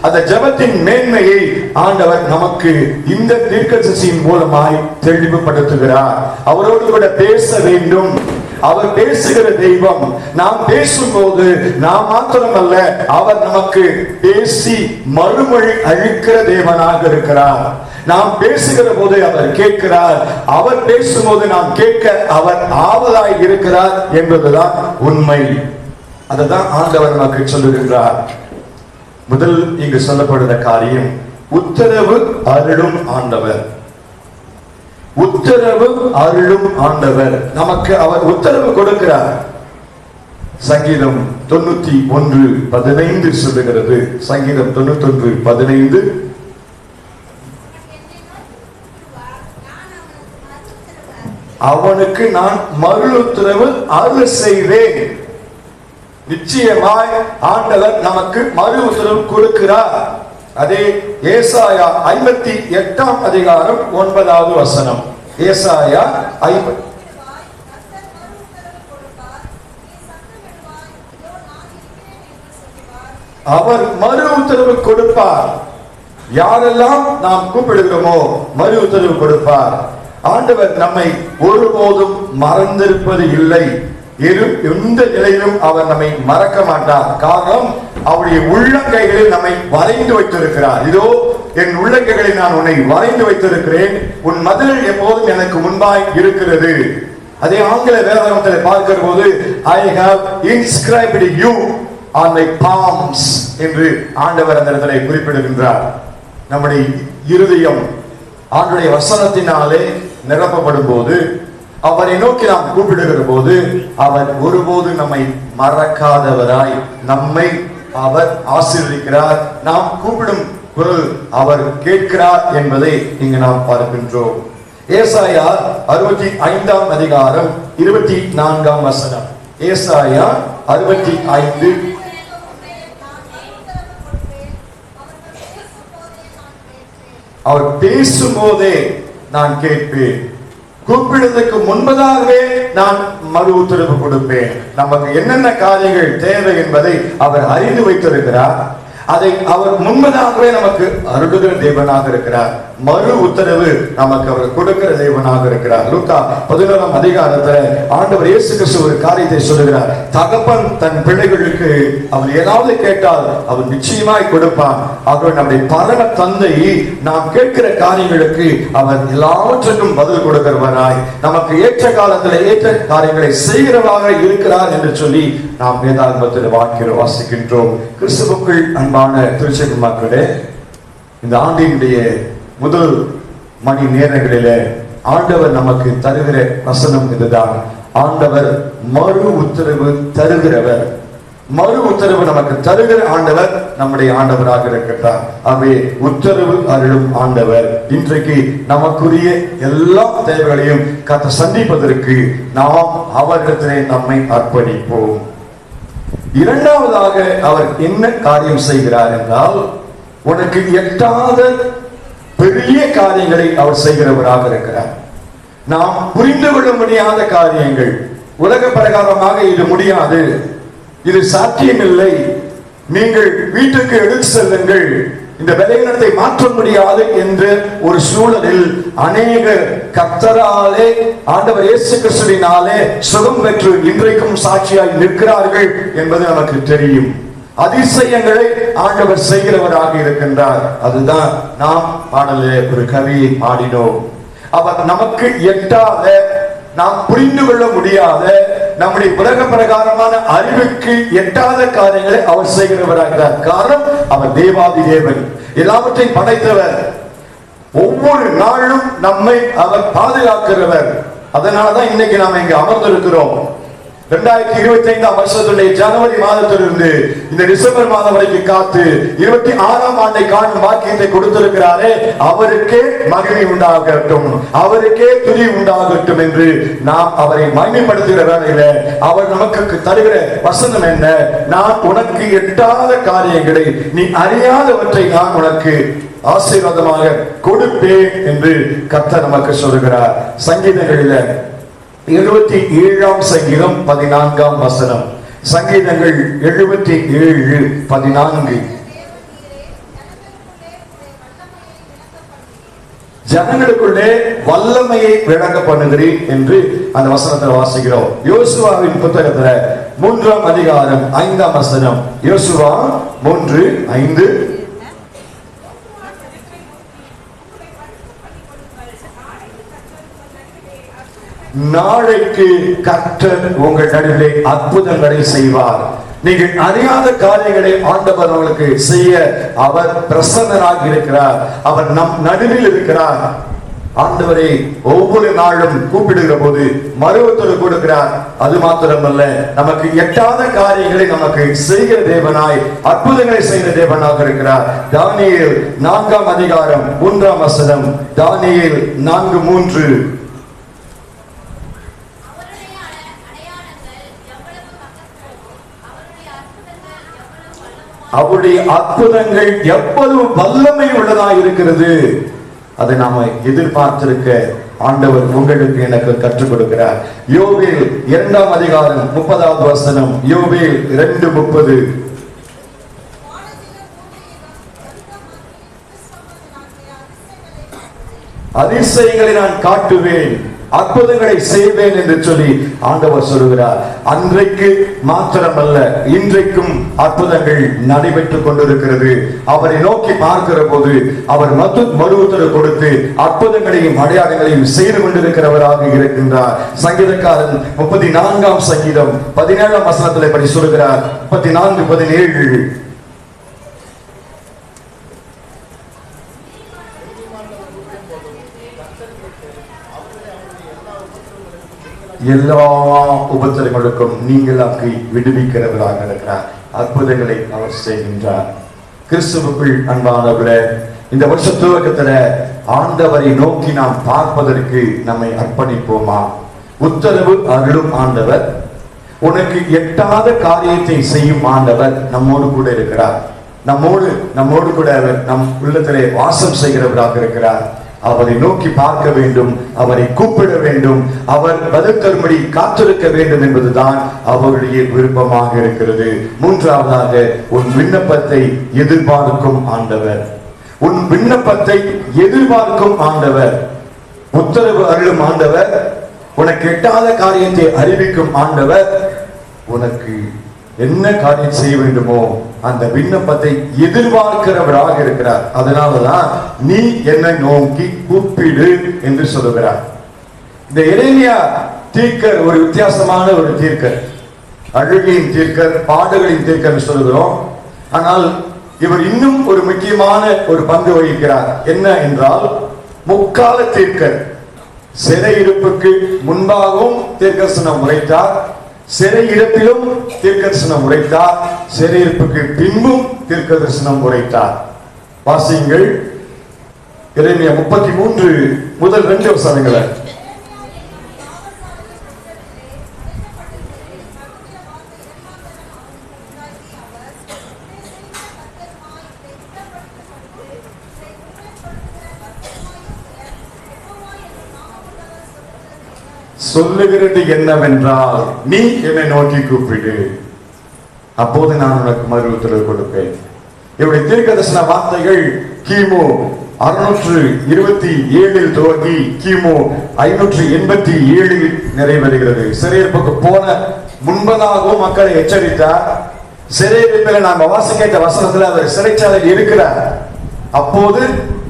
அந்த ஜெபத்தின் மேன்மையை ஆண்டவர் நமக்கு இந்த தீர்க்கதரிசியின் மூலமாய் தெளிவுபடுத்துகிறார். அவரோடு கூட பேச வேண்டும். அவர் பேசுகிற தெய்வம். நாம் பேசும்போது நாம் மாத்திரமல்ல, அவர் நமக்கு பேசி மறுமொழி அளிக்கிற தேவனாக இருக்கிறார். நாம் பேசுகிற போது அவர் கேட்கிறார். அவர் பேசும்போது நாம் கேட்க அவர் ஆவலாய் இருக்கிறார் என்பதுதான் உண்மை. அதுதான் ஆண்டவர் நமக்கு சொல்லுகின்றார். முதல் இங்கு சொல்லப்படுகிற காரியம் உத்தரவு அருளும் ஆண்டவர். உத்தரவு அருளும் ஆண்டவர். நமக்கு அவர் உத்தரவு கொடுக்கிறார். சங்கீதம் 91:15 சொல்லுகிறது. சங்கீதம் 91:15, அவனுக்கு நான் மறு உத்தரவு அருள் செய்வேன். நிச்சயமாய் ஆண்டவர் நமக்கு மறு உத்தரவு கொடுக்கிறார். அதே ஏசாயா 58:9 ஏசாயா 50. அவர் மறு உத்தரவு கொடுப்பார். யாரெல்லாம் நாம் கூப்பிடுகிறோமோ மறு உத்தரவு கொடுப்பார். ஆண்டவர் நம்மை ஒருபோதும் மறந்திருப்பது இல்லை. எந்த நிலையிலும் அவர் நம்மை மறக்க மாட்டார். காரணம், அவருடைய உள்ளங்கைகளில் நம்மை வரைந்து வைத்திருக்கிறார். இதோ என் உள்ளங்கைகளை நான் உன்னை வரைந்து வைத்திருக்கிறேன், உன் மதில் எப்போதும் எனக்கு முன்பாய் இருக்கிறது. அதே ஆங்கில வேதாகமத்தில் பார்க்கிற போது I have inscribed you on my palms என்று ஆண்டவர் அந்த இடத்திலே குறிப்பிடுகின்றார். நம்முடைய இருதயம் ஆண்டவருடைய வசனத்தினாலே நிரப்பப்படும் போது, அவரை நோக்கி நாம் கூப்பிடுகிற போது அவர் ஒருபோது நம்மை மறக்காதவராய் நம்மை அவர் ஆசீர்வதிக்கிறார். நாம் கூப்பிடும் குரல் அவர் கேட்கிறார் என்பதை இங்கு நாம் பார்க்கின்றோம். ஏசாயா 65:24. ஏசாயா 65. அவர் பேசும்போதே நான் கேட்பேன், கூப்பிடுவதற்கு முன்பதாகவே நான் மறு உத்தரவு கொடுப்பேன். நமக்கு என்னென்ன காரியங்கள் தேவை என்பதை அவர் அறிந்து வைத்திருக்கிறார். அதை அவர் முன்பதாகவே நமக்கு அருளுகிற தேவனாக இருக்கிறார். மறு உத்தரவு நமக்கு அவர் கொடுக்கிற தேவனாக இருக்கிறார். லூக்கா 11:00 ஆண்டவர் இயேசு கிறிஸ்து ஒரு காரியத்தை சொல்லுகிறார். தகப்பன் தன் பிள்ளைகளுக்கு அவர் ஏதாவது கேட்டால் அவர் நிச்சயமாய் கொடுப்பான். அவர் நம்முடைய பரம தந்தை நாம் கேட்கிற காரியங்களுக்கு அவர் எல்லாவற்றுக்கும் பதில் கொடுக்கிறவராய் நமக்கு ஏற்ற காலத்தில் ஏற்ற காரியங்களை செய்கிறவராக இருக்கிறார் என்று சொல்லி நாம் வேதாகமத்தில் வாசிக்கின்றோம். கிறிஸ்துவுக்குள் அன்பான திருச்சபை மக்களே, இந்த ஆண்டினுடைய முதல் மணி நேரங்களிலே ஆண்டவர் நமக்கு தருகிற வசனம் இதுதான். ஆண்டவர் மறு உத்தரவு தருகிறவர். மறு உத்தரவு நமக்கு தருகிற ஆண்டவர் நம்முடைய ஆண்டவராக இருக்கிறார். ஆகவே உத்தரவு அருளும் ஆண்டவர். இன்றைக்கு நமக்குரிய எல்லா தேவைகளையும் சந்திப்பதற்கு நாம் அவரிடத்திலே நம்மை அர்ப்பணிப்போம். இரண்டாவதாக அவர் என்ன காரியம் செய்கிறார் என்றால், உனக்கு எட்டாத பெரிய காரியங்களை அவர் செய்கிறவராக இருக்கிறார். நாம் புரிந்து கொள்ள முடியாத காரியங்கள், உலக பிரகாரமாக இது முடியாது, இது சாத்தியமில்லை, நீங்கள் வீட்டுக்கு எடுத்து செல்லுங்கள், இந்த விளையாட்டை மாற்ற முடியாது என்ற ஒரு சூழலில் அநேக கர்த்தராலே ஆண்டவர் இயேசு கிறிஸ்துவினாலே சுகம் பெற்று இன்றைக்கும் சாட்சியாய் நிற்கிறார்கள் என்பது நமக்கு தெரியும். அதிசயங்களை ஆண்டவர் செய்கிறவராக இருக்கின்றார். அதுதான் நாம் பாடலே ஒரு கவியை பாடினோம். அவர் நமக்கு எட்டாத, நாம் புரிந்து கொள்ள முடியாத, நம்முடைய உலக பிரகாரமான அறிவுக்கு எட்டாத காரியங்களை அவர் செய்கிறவராகிறார். காரணம், அவர் தேவாதி தேவன், எல்லாவற்றையும் படைத்தவர், ஒவ்வொரு நாளும் நம்மை அவர் பாதுகாக்கிறவர். அதனாலதான் இன்னைக்கு நாம் இங்கு அமர்ந்திருக்கிறோம். 2025 வருஷத்துடைய ஜனவரி மாதத்திலிருந்து இந்த டிசம்பர் மாதம் வரைக்கும் காத்து 26ஆம் ஆண்டை காணும் வாக்கியத்தை கொடுத்திருக்கிறாரே, அவருக்கே மகிமை உண்டாகட்டும், அவருக்கே துதி உண்டாகட்டும் என்று நாம் அவரை மகிமைப்படுத்துகிற வேளையில அவர் நமக்கு தருகிற வசனம் என்ன? நான் உனக்கு எட்டாத காரியங்களை, நீ அறியாதவற்றை நான் உனக்கு ஆசீர்வாதமாக கொடுப்பேன் என்று கர்த்தர் நமக்கு சொல்கிறார். சங்கீதங்களில 77ஆம் சங்கீதம் 14ஆம் வசனம். சங்கீதங்கள் 77:14. ஜனங்களுக்குள்ளே வல்லமையை விளங்க பண்ணுகிறேன் என்று அந்த வசனத்தை வாசிக்கிறோம். யோசுவாவின் புத்தகத்துல 3ஆம் அதிகாரம் 5ஆம் வசனம். யோசுவா 3:5. நாளைக்கு கர்த்தர் உங்கள் நடுவிலே அற்புதங்களை செய்வார். நீங்கள் அறியாத காரியங்களை ஆண்டவர் உங்களுக்கு செய்ய அவர் பிரசன்னராக இருக்கிறார். அவர் நம் நடுவில் இருக்கிறார். ஆண்டவரை ஒவ்வொரு நாளும் கூப்பிடுகிற போது மறுவத்தோடு கொடுக்கிறார். அது மாத்திரமல்ல, நமக்கு எட்டாத காரியங்களை நமக்கு செய்கிற தேவனாய், அற்புதங்களை செய்கிற தேவனாக இருக்கிறார். தானியேல் 4ஆம் அதிகாரம் 3ஆம் வசனம். தானியேல் 4:3. அவருடைய அற்புதங்கள் எவ்வளவு வல்லமை உள்ளதாக இருக்கிறது, அதை நாம எதிர்பார்த்திருக்க ஆண்டவர் உங்களுக்கு எனக்கு கற்றுக் கொடுக்கிறார். யோவேல் 2ஆம் அதிகாரம் 30ஆவது வசனம். யோவேல் 2:30. அதிசயங்களை நான் காட்டுவேன், அற்புதங்களை செய்வேன் என்று சொல்லி ஆண்டவர் சொல்கிறார். அன்றைக்கு மாத்திரமல்ல, இன்றைக்கும் அற்புதங்கள் நடைபெற்றுக் கொண்டிருக்கிறது. அவரை நோக்கி பார்க்கிற போது அவர் மறுவுத்தரவு கொடுத்து அற்புதங்களையும் அடையாளங்களையும் செய்து கொண்டிருக்கிறவராக இருக்கின்றார். சங்கீதக்காரன் 34ஆம் சங்கீதம் 17ஆம் வசனத்தில் படி சொல்கிறார். 34:17. எல்லா உபத்திரங்களுக்கும் நீங்களாக்கி விடுவிக்கிறவராக இருக்கிறார். அற்புதங்களை அவர் செய்கின்றார். கிறிஸ்துவுக்குள் அன்பானவர்களே, இந்த வருஷ துவக்கத்துல ஆண்டவரை நோக்கி நாம் பார்ப்பதற்கு நம்மை அர்ப்பணிப்போமா? உத்தரவு அருளும் ஆண்டவர், உனக்கு எட்டாத காரியத்தை செய்யும் ஆண்டவர் நம்மோடு கூட இருக்கிறார். நம்மோடு கூட அவர் நம் உள்ளத்திலே வாசம் செய்கிறவராக இருக்கிறார். அவரை நோக்கி பார்க்க வேண்டும், அவரை கூப்பிட வேண்டும், அவர் பதில் தரும்படி காத்திருக்க வேண்டும் என்பதுதான் அவருடைய விருப்பமாக இருக்கிறது. மூன்றாவதாக, உன் விண்ணப்பத்தை எதிர்பார்க்கும் ஆண்டவர். உன் விண்ணப்பத்தை எதிர்பார்க்கும் ஆண்டவர், உத்தரவு அருளும் ஆண்டவர், உனக்கு எட்டாத காரியத்தை அறிவிக்கும் ஆண்டவர், உனக்கு என்ன காரியம் செய்ய வேண்டுமோ அந்த விண்ணப்பத்தை எதிர்பார்க்கிறவராக இருக்கிறார். அதனாலதான் நீ என்னை நோக்கி கூப்பிடு என்று சொல்லுகிறார். இந்த எரேமியா தீர்க்கர் ஒரு வித்தியாசமான ஒரு தீர்க்கர், அழுகையின் தீர்க்கர், பாடுகளின் தீர்க்கர் சொல்லுகிறோம். ஆனால் இவர் இன்னும் ஒரு முக்கியமான ஒரு பங்கு வகிக்கிறார். என்ன என்றால், முக்கால தீர்க்கர். சிறையிருப்புக்கு முன்பாகவும் தீர்க்கதரிசனம் உரைத்தார், சிறையிடத்திலும் தீர்க்கதரிசனம் உரைத்தார், சிறையிருப்புக்கு பின்பும் தீர்க்கதரிசனம் உரைத்தார். வாசியுங்கள் எரேமியா 33 முதல் 2 வசனங்களை. சொல்லுகிறது என்னவென்றால், நீ என்னை நோக்கி கூப்பிடு, அப்போது நான் உனக்கு மறு உத்தரவு கொடுப்பேன். இவருடைய தீர்க்கதரிசன வார்த்தைகள் கிமு 627 துவங்கி கிமு 587 நிறைவேறுகிறது. சிறையிருப்புக்கு போன முன்பதாகவும் மக்களை எச்சரித்தார். சிறையிருப்பில் நாம் வாசிக்க வசனத்தில் அவர் சிறைச்சாலையில் இருக்கிறார். அப்போது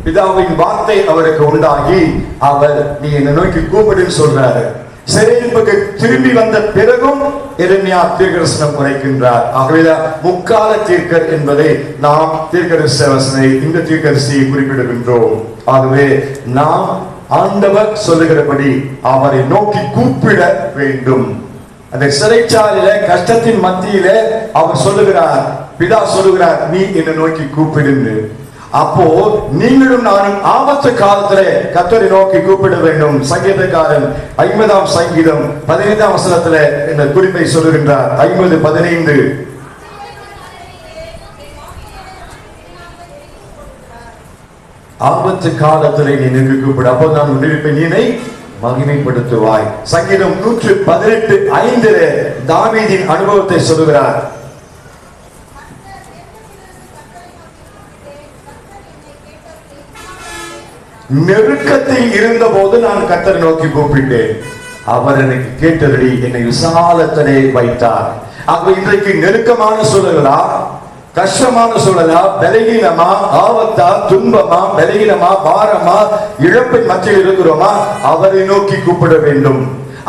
பிதாவின் வார்த்தை அவருக்கு உண்டாகி அவர் நீ என்னை நோக்கி கூப்பிடுன்னு சொல்றாரு. சிறையிருப்புக்கு திரும்பி வந்த பிறகும் எரேமியா தீர்க்கதரிசனம் உரைக்கின்றார். ஆகவேதான் முக்கால தீர்க்கர் என்பதை நாம் தீர்க்கதரிசனை இந்த தீர்க்கதரிசியை குறிப்பிடுகின்றோம். ஆகவே நாம் ஆண்டவர் சொல்லுகிறபடி அவரை நோக்கி கூப்பிட வேண்டும். அந்த சிறைச்சாலையில கஷ்டத்தின் மத்தியிலே அவர் சொல்லுகிறார், பிதா சொல்லுகிறார், நீ என்னை நோக்கி கூப்பிடுன்னு. அப்போ நீங்களும் நானும் ஆபத்து காலத்திலே கர்த்தரை நோக்கி கூப்பிட வேண்டும். சங்கீதக்காரன் 50ஆம் சங்கீதம் 15ஆம் வசனத்திலே இந்த குறிப்பை சொல்லுகின்றார். 50:15. ஆபத்து காலத்திலே நீ எனக்கு கூப்பிடு, அப்போ நான் உன்னிருப்பேன், நீனை மகிமைப்படுத்துவாய். சங்கீதம் 118:5 தாவீதின் அனுபவத்தை சொல்லுகிறார். நெருக்கத்தில் இருந்த போது நான் கர்த்தரை நோக்கி கூப்பிட்டேன், அவர் எனக்கு கேட்டபடி என்னை விசாலத்திலே வைத்தார். ஆக இன்றைக்கு நெருக்கமான சூழலா, கஷ்டமான சூழலா, பலகீனமா, ஆபத்தா, துன்பமா, பலகீனமா, பாரமா, இழப்பின் மத்தியில் இருக்கிறோமா, அவரை நோக்கி கூப்பிட வேண்டும்.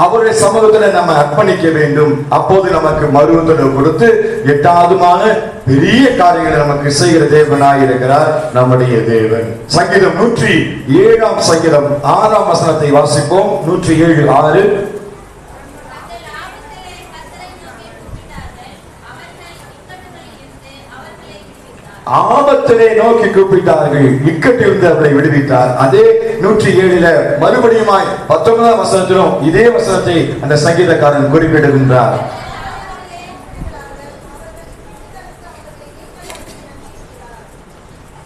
அவருடைய சமூகத்துல நம்ம அர்ப்பணிக்க வேண்டும். அப்போது நமக்கு மறு உத்தரவு கொடுத்து எட்டாவதுமான பெரிய காரியங்களை நமக்கு செய்கிற தேவனாய் இருக்கிறார் நம்முடைய தேவன். சங்கீதம் 107ஆம் சங்கீதம் 6ஆம் வசனத்தை வாசிப்போம். 107:6. ஆபத்திலே நோக்கி கூப்பிட்டார்கள், இக்கட்டிலிருந்து அவர்களை விடுவித்தார். அதே 107 மறுபடியும் 19ஆம் வசனத்திலும் இதே வசனத்தை அந்த சங்கீதக்காரன் குறிப்பிடுகின்றார்.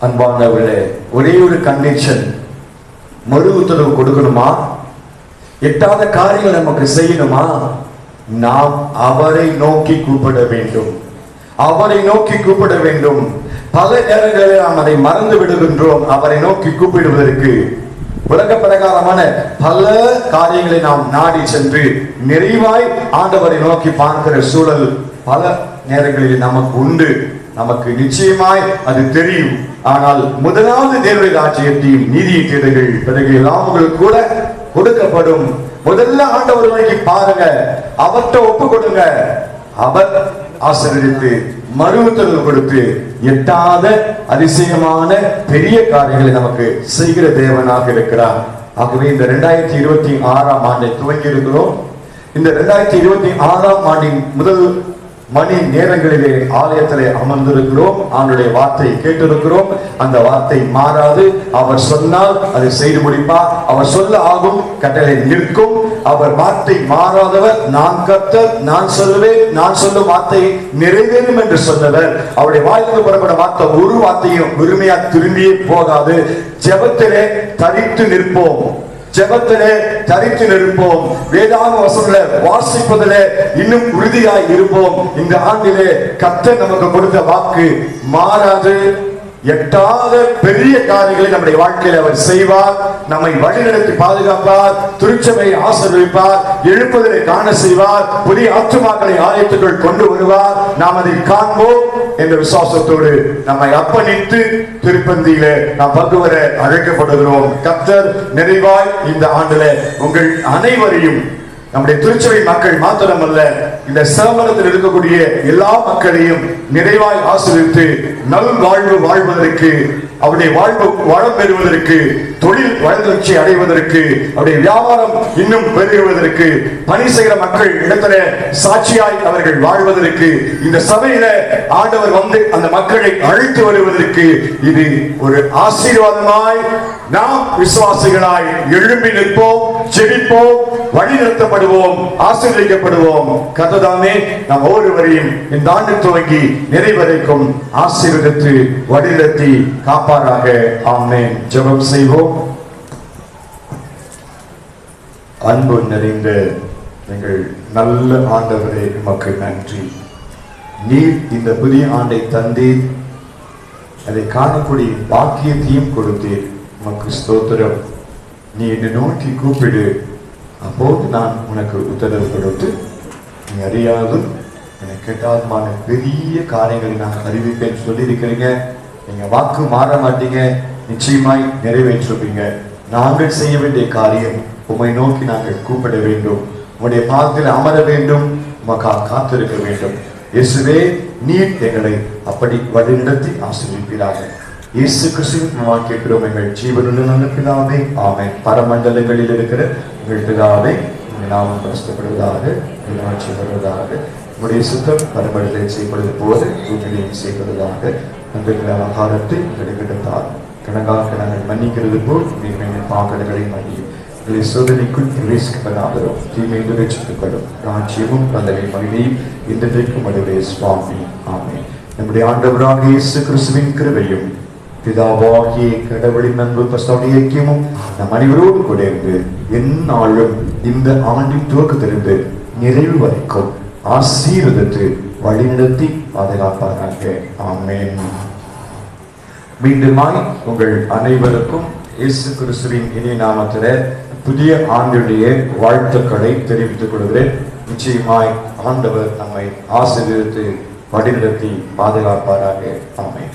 அன்பானவர்களே, ஒரே ஒரு கண்டிஷன், மறு உத்தரவு கொடுக்கணுமா, எட்டாத காரியங்கள் நமக்கு செய்யணுமா, நாம் அவரை நோக்கி கூப்பிட வேண்டும். அவரை நோக்கி கூப்பிட வேண்டும். பல நேரங்களில் நாம் அதை மறந்து விடுகின்றோம். அவரை நோக்கி கூப்பிடுவதற்கு உலக பிரகாரமான பல காரியங்களை நாம் நாடி சென்று நிறைவாய் ஆண்டவரை நோக்கி பார்க்கிற சூழல் பல நேரங்களில் நமக்கு உண்டு. நமக்கு நிச்சயமாய் அது தெரியும். ஆனால் முதலாவது தேவனுடைய ராஜ்யத்தையும் நீதியை தேடுங்கள், பிறகு எல்லாம் உங்களுக்கு கூட கொடுக்கப்படும். முதல்ல ஆண்டவரை நோக்கி பாருங்க, அவர்கிட்ட ஒப்பு கொடுங்க. அவர் ஆசீர்வதித்து மறு உத்தரவு கொடுத்து எட்டாத அதிசயமான பெரிய காரியங்களை நமக்கு செய்கிற தேவனாக இருக்கிறார். ஆகவே இந்த 2026ஆம் ஆண்டை துவங்கி இருக்கிறோம். இந்த 2026ஆம் ஆண்டின் முதல் மணி நேரங்களிலே ஆலயத்திலே அமர்ந்திருக்கிறோம். ஆண்டுடைய வார்த்தையை கேட்டிருக்கிறோம். அந்த வார்த்தை மாறாது. அவர் சொன்னால் அதை செய்து முடிப்பார். அவர் சொல்ல ஆகும், கட்டளை நிற்கும். அவர் வார்த்தை மாறாதவர். நான் கர்த்தர், நான் சொல்லுவேன், நான் சொல்லும் வார்த்தை நிறைவேறும் என்று சொன்னவர். அவருடைய வாயிலிருந்து புறப்பட வார்த்தை ஒரு வார்த்தையும் வெறுமையா திரும்பியே போகாது. ஜெபத்திலே தரித்து நிற்போம். ஜெபத்திலே தரித்து நிற்போம். வேதான வசனங்களை வாசிப்பதிலே இன்னும் உறுதியாய் இருப்போம். இந்த ஆண்டிலே கர்த்தர் நமக்கு கொடுத்த வாக்கு மாறாது. எட்டாத பெரிய காரியங்களை நம்முடைய வாழ்க்கையில் அவர் செய்வார். நம்மை வழிநடத்தி பாதுகாப்பார். திருச்சபையை ஆசீர்வதிப்பார். எழுப்புதலை காண செய்வார். புதிய ஆத்துமாக்களை ஆலயத்துக்குள் கொண்டு வருவார். நாம் அதை காண்போம் என்ற விசுவாசத்தோடு நம்மை அர்ப்பணித்து திருப்பந்தியில நாம் பங்கு வர அழைக்கப்படுகிறோம். கர்த்தர் நிறைவாய் இந்த ஆண்டிலே உங்கள் அனைவரையும், நம்முடைய திருச்சபை மக்கள் மாத்திரமல்ல, இந்த சிதம்பரத்தில் இருக்கக்கூடிய எல்லா மக்களையும் நிறைவாய் ஆசீர்வதித்து நல் வாழ்வு வாழ்வதற்கு, அவருடைய வாழ்வு வளம் பெறுவதற்கு, தொழில் வளர்ச்சி அடைவதற்கு, அவருடைய வியாபாரம் இன்னும் பெருகுவதற்கு, பணி செய்கிற மக்கள் இடத்துல சாட்சியாய் அவர்கள் வாழ்வதற்கு, இந்த சபையில ஆண்டவர் வந்து அந்த மக்களை அழைத்து வருவதற்கு இது ஒரு ஆசீர்வாதமாய் நாம் விசுவாசிகளாய் எழும்பி நிற்போம், ஜெபிப்போம், வழி நிறுத்தப்படுவோம், ஆசீர்வதிக்கப்படுவோம். கர்த்ததாமே நாம் ஒவ்வொருவரையும் இந்த ஆண்டு துவங்கி நிறைவரைக்கும் ஆசீர்வதித்து வழிநடத்தி காப்பாராக. ஆமென். ஜெபம் செய்வோம். அன்பு நிறைந்த எங்கள் நல்ல ஆண்டவரே, உமக்கு நன்றி. நீர் இந்த புதிய ஆண்டை தந்தீர், அதை காணக்கூடிய பாக்கியத்தையும் கொடுத்தீர். உமக்கு ஸ்தோத்திரம். நீ என்னை நோக்கி கூப்பிடு, அப்போது நான் உனக்கு உத்தரவு கொடுத்து நீ அறியாதும் என்னை கேட்டாலுமான பெரிய காரியங்களை நான் அறிவிப்பேன் சொல்லியிருக்கிறீங்க. நீங்க வாக்கு மாற மாட்டீங்க, நிச்சயமாய் நிறைவேற்றுவீங்க. நாங்கள் செய்ய வேண்டிய காரியம் உம்மை நோக்கி நாங்கள் கூப்பிட வேண்டும், உம்முடைய பாதத்தில் அமர வேண்டும், உமக்காக காத்திருக்க வேண்டும். இயேசுவே, நீர் எங்களை அப்படி வழிநடத்தி ஆசீர்வதிப்பீராக. இயேசு கிறிஸ்துவின் கேட்கிறோம் எங்கள் ஜீவனுள்ள நல்ல பிதாவே. ஆமென். பரமண்டலங்களில் இருக்கிற எங்கள் பிதாவே, நாமும் பிரஸ்தப்படுவதாக, ஆட்சி வருவதாக, உடைய சுத்தம் பரம்பரையிலே செய்யப்படுவது போல பூமியிலையும் செய்வதாக. அன்றைய ஆகாரத்தை கிடைத்தார் கணக்காக நாங்கள் மன்னிக்கிறது போல் நீங்கள் பாக்கல்களை மன்னியும். உங்களை சோதனைக்குள் பிரவேசிக்கப்படாதரும் தீமையை ரட்சித்துக் கொள்ளும். ராஜ்யமும் வல்லமை மகிமையும் இன்றைக்கும் அதுவே சுவாமி. ஆமென். நம்முடைய ஆண்டவராக இயேசு கிறிஸ்துவின் கிருபையும் பிதாவாகிய கடவுளின் அன்பு பரிசுத்த ஐக்கியமும் நம் அனைவரோடு கூட இருந்து எந்நாளும் இந்த ஆண்டின் துவக்கத்திலிருந்து நிறைவு வரைக்கும் ஆசீர்வதித்து வழிநடத்தி பாதுகாப்பாராக. ஆமென். மீண்டுமாய் உங்கள் அனைவருக்கும் இயேசு கிறிஸ்துவின் இனிய நாமத்திலே புதிய ஆண்டுடைய வாழ்த்துக்களை தெரிவித்துக் கொள்கிறேன். நிச்சயமாய் ஆண்டவர் நம்மை ஆசீர்வதித்து வழிநடத்தி பாதுகாப்பாராக. ஆமென்.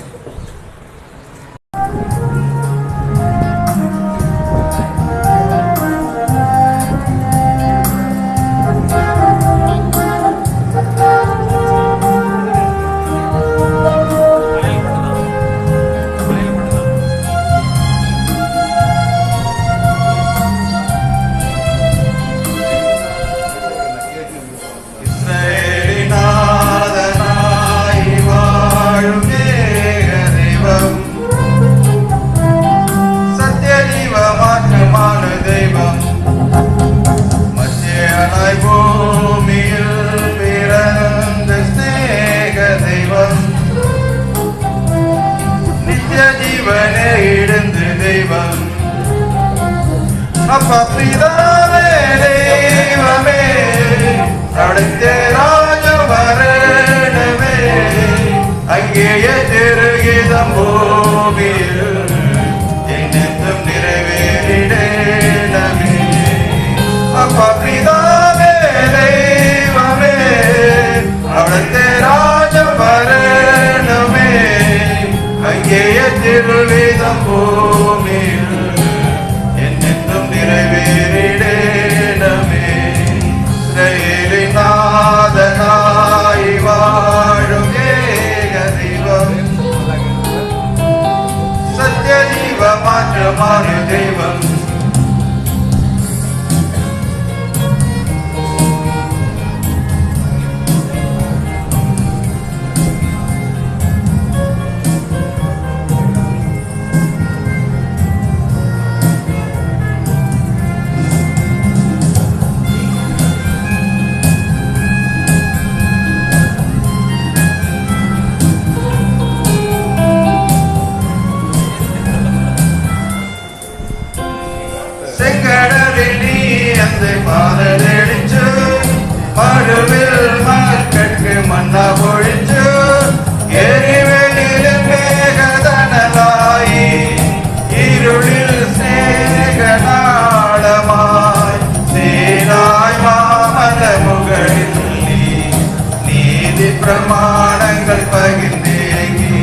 பிரமாணங்கள் பகிர்ந்தேகி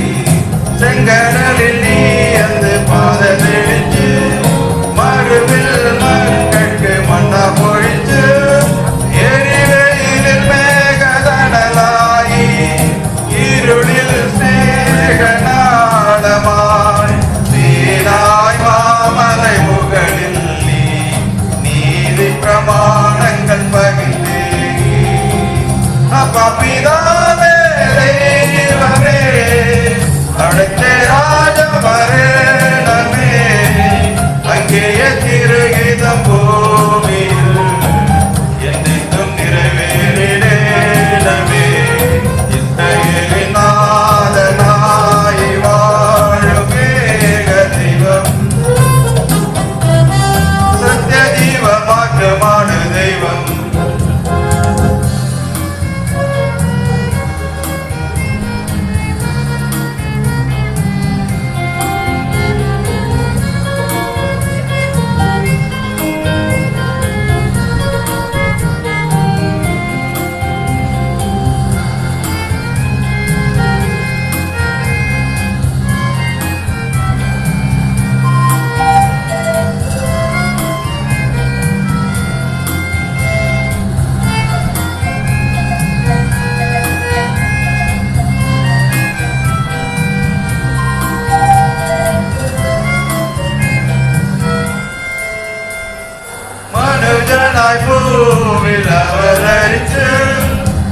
செங்கடலில் நீ அந்த பாத தெளிச்சு மறுவில் மக்களுக்கு மண்ணா பொழிச்சு எரிவெளியில் மேகதனலாயி இருளில் சேக நாடமாய் சீனாய் மாமலை முகளில் நீ நீதி பிரமாணங்கள் பகிர்ந்தேகி அப்பிதாவே தெய்வமே அடுத்த ராஜ மரணமே அங்கேய திருகிதம் பூமியில் என்னென்றும் நிறைவேறிடமே இத்தகைய நாதனாய் வாழும் ஏக தெய்வம் சத்திய ஜீவ மாற்றமான தெய்வம் மனுஜனாய் பூவில் அவதரித்து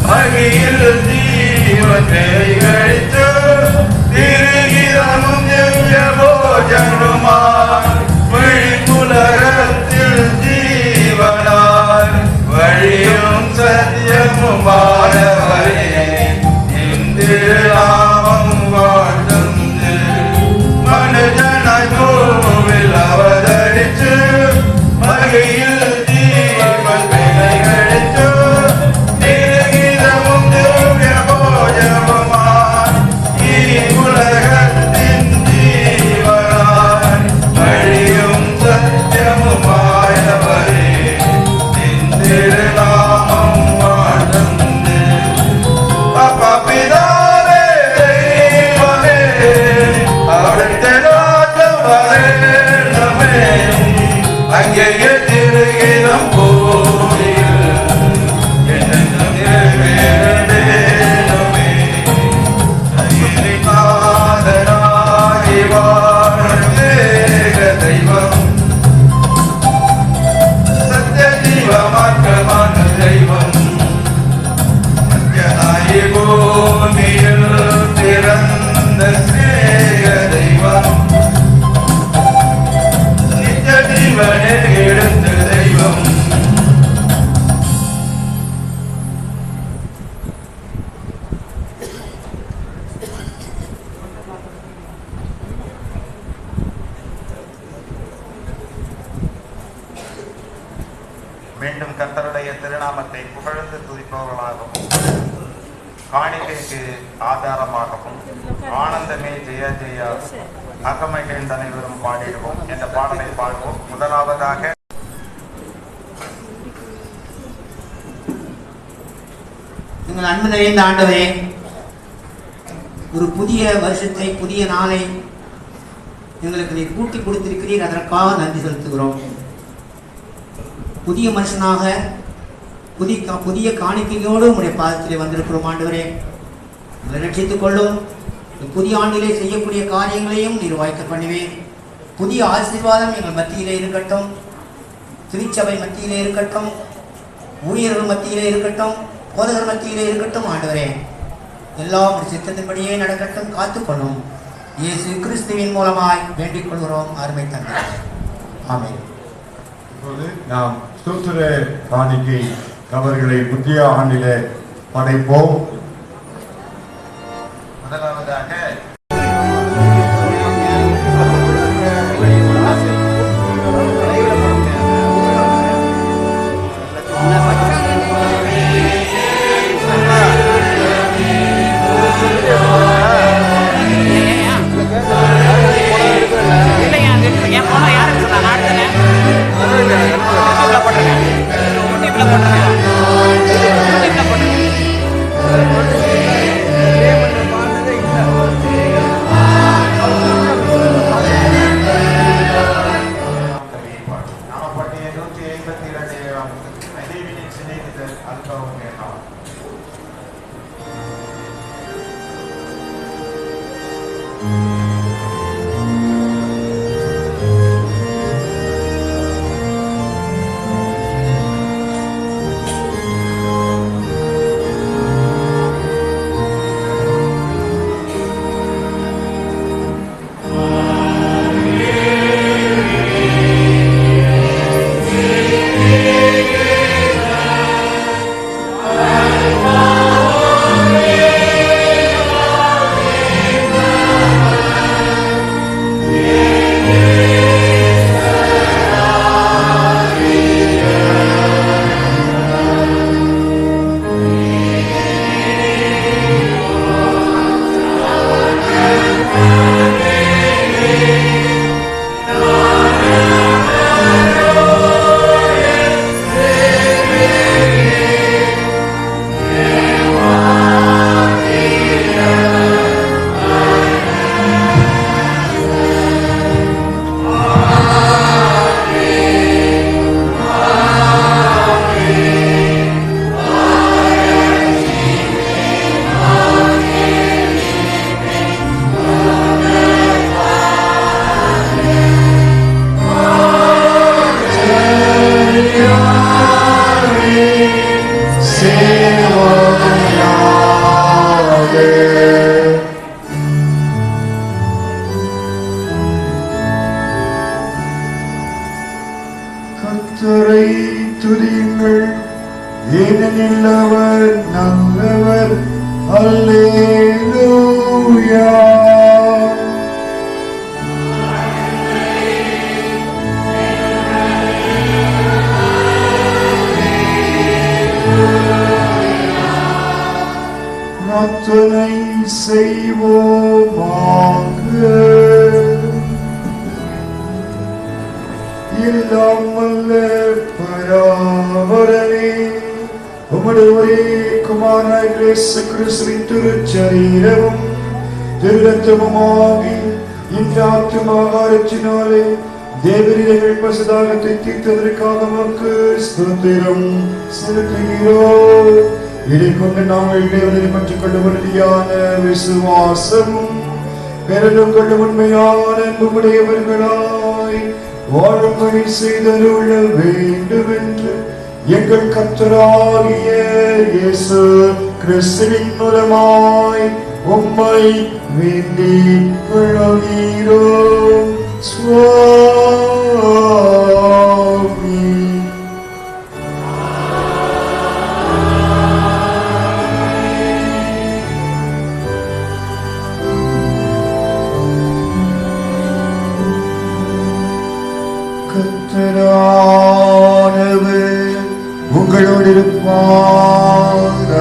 மகியில் ஜீவன் கழித்து திருகிதமும் திவ்ய போஜனுமாய் விழிப்புலகத்தில் ஜீவனாய் வழியும் சத்தியமுமானவரே இந்திராமம் வாழ்ந்து மனுஜனாய் பூவில் அவதரித்து மகியில் ஜீவன் கழித்து திருகிதமும் திவ்ய போஜனுமாய் உலகத்தின் ஜீவனாய் வழியும் சத்தியமுமாயவரே திருநாமம் வாழ்ந்து அப்பா பிதாவே தெய்வமே அடுத்த நாட்டம் வரேனமே அங்கேயே திருகிதம் கோயில் என்னென்னும் நிறைவேறவேணுமே நாதனாகி வாழும் ஏக தெய்வம் சத்திய ஜீவமார்க்கமான தெய்வம் சத்யனாயி பூமியில் பிறந்த ஸ்நேக தெய்வம் நித்திய ஜீவனை எடுத்த தெய்வம் மீண்டும் கர்த்தருடைய திருநாமத்தை புகழ்ந்து துதிப்பவர்களாகவும் காணிக்கைக்கு ஆதாரமாகவும் ஆனந்தமே ஜெய ஜெயா அகமைகளின் அனைவரும் பாடிடுவோம் என்ற பாடலை பாடுவோம். முதலாவதாக எங்கள் அன்பு நிறைந்த ஆண்டவரே, ஒரு புதிய வருஷத்தை புதிய நாளை எங்களுக்கு நீர் கூட்டி கொடுத்திருக்கிறீர். அதற்காக நன்றி செலுத்துகிறோம். புதிய மனுஷனாக புதிய காணிக்கையோடு உங்களுடைய பாதத்திலே வந்திருக்கிறோம். ஆண்டவரே, எங்களை ரட்சித்துக் கொள்ளும். புதிய ஆண்டிலே செய்யக்கூடிய காரியங்களையும் நீர் வாய்க்க பண்ணுவேன். புதிய ஆசீர்வாதம் எங்கள் மத்தியிலே இருக்கட்டும், திருச்சபை மத்தியிலே இருக்கட்டும், ஊழியர்கள் மத்தியிலே இருக்கட்டும், போதகர் மத்தியிலே இருக்கட்டும். ஆண்டவரே, எல்லாம் சித்தத்தின்படியே நடக்கட்டும். காத்துக்கொள்ளும். இயேசு கிறிஸ்துவின் மூலமாய் வேண்டிக் கொள்கிறோம் அருமை தந்தை. ஆமென். இப்போது நாம் ஸ்தோத்திர காணிக்கை அவர்களை புதிய ஆண்டிலே படைப்போம். முதலாவதாக கர்த்தரை துதியுங்கள், ஏனெனில் அவர் நல்லவர். அல்லேலூயா. பிரார்த்தனை செய்வோமாக. எல்லாம் வல்ல பராபரனே, உம்முடைய ஒரே குமாரனாகிய இயேசு கிறிஸ்துவின் திருச்சரீரமும் திருரத்தமுமாகி இந்த ஆத்துமாகாரத்தினாலே தேவரீரங்கள் பசுதாகத்தை தீர்த்ததற்காக உமக்கு ஸ்தோத்திரம் செலுத்துகிறோம். இதை கொண்டு நாங்கள் தேவனை பற்றிக் கொள்ள உறுதியான விசுவாசமும் பெறலும் கொள்ள உண்மையான அன்புடையவர்களாய் வாழும்படி செய்தருள வேண்டும் என்று எங்கள் கர்த்தராகிய இயேசு கிறிஸ்துவின் மூலமாய் உம்மை வேண்டிக் கொள்கிறோம். சுவாமி. கர்த்தரானவர் உங்களோடு இருப்பாராக.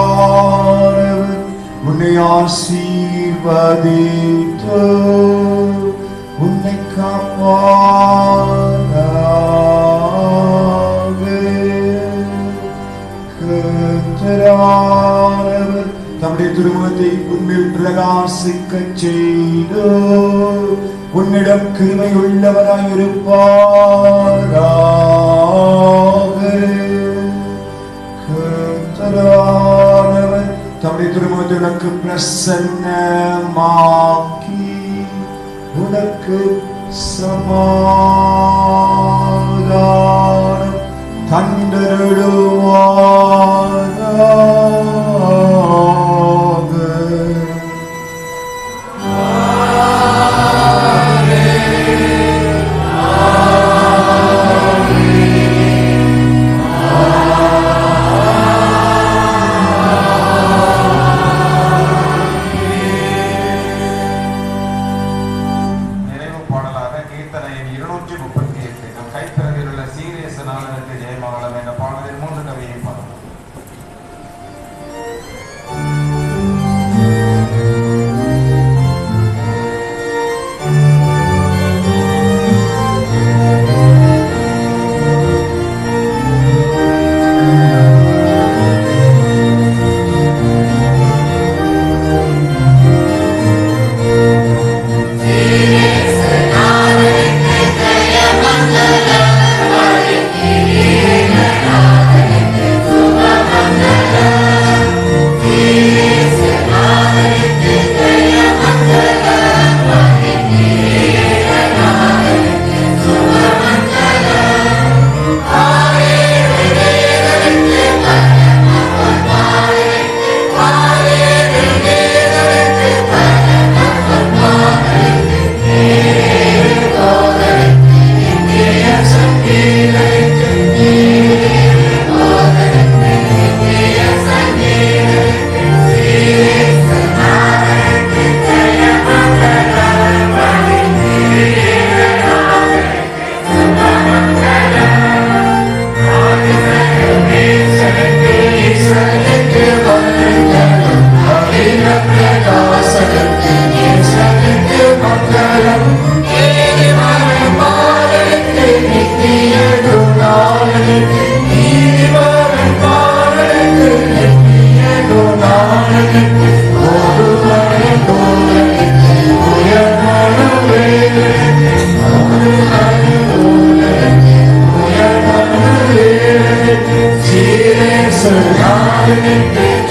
கர்த்தரானவர் உன்னை ஆசீர்வதித்து உன்னை காப்பாராக. கர்த்தரானவர் தம்முடைய திருமுகத்தை உன்னில் பிரகாசிக்கச் செய்து உன்னிடம் கிருபை உள்ளவராயிருப்பாராக. கர்த்தரானவர் தம்முடைய திருமுகத்தை உனக்கு பிரசன்னமாக்கி உனக்கு சமாதானம் தந்தருளுவாராக.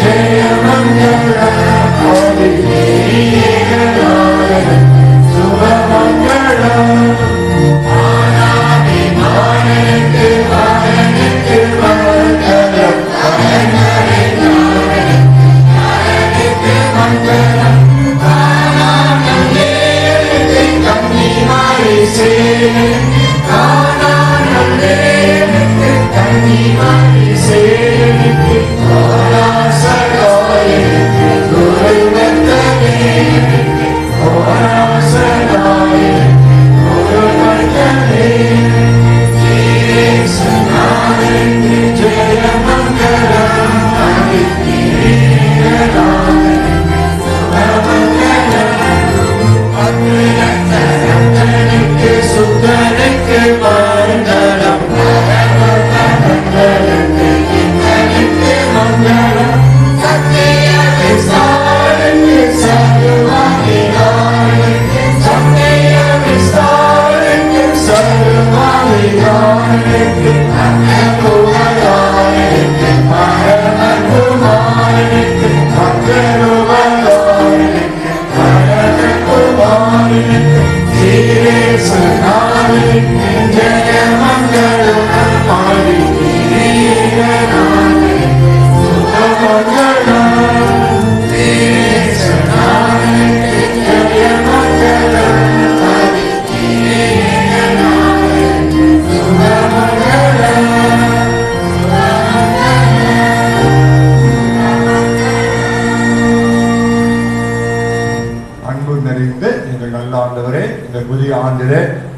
Jaya Mangala, Subha Mangala.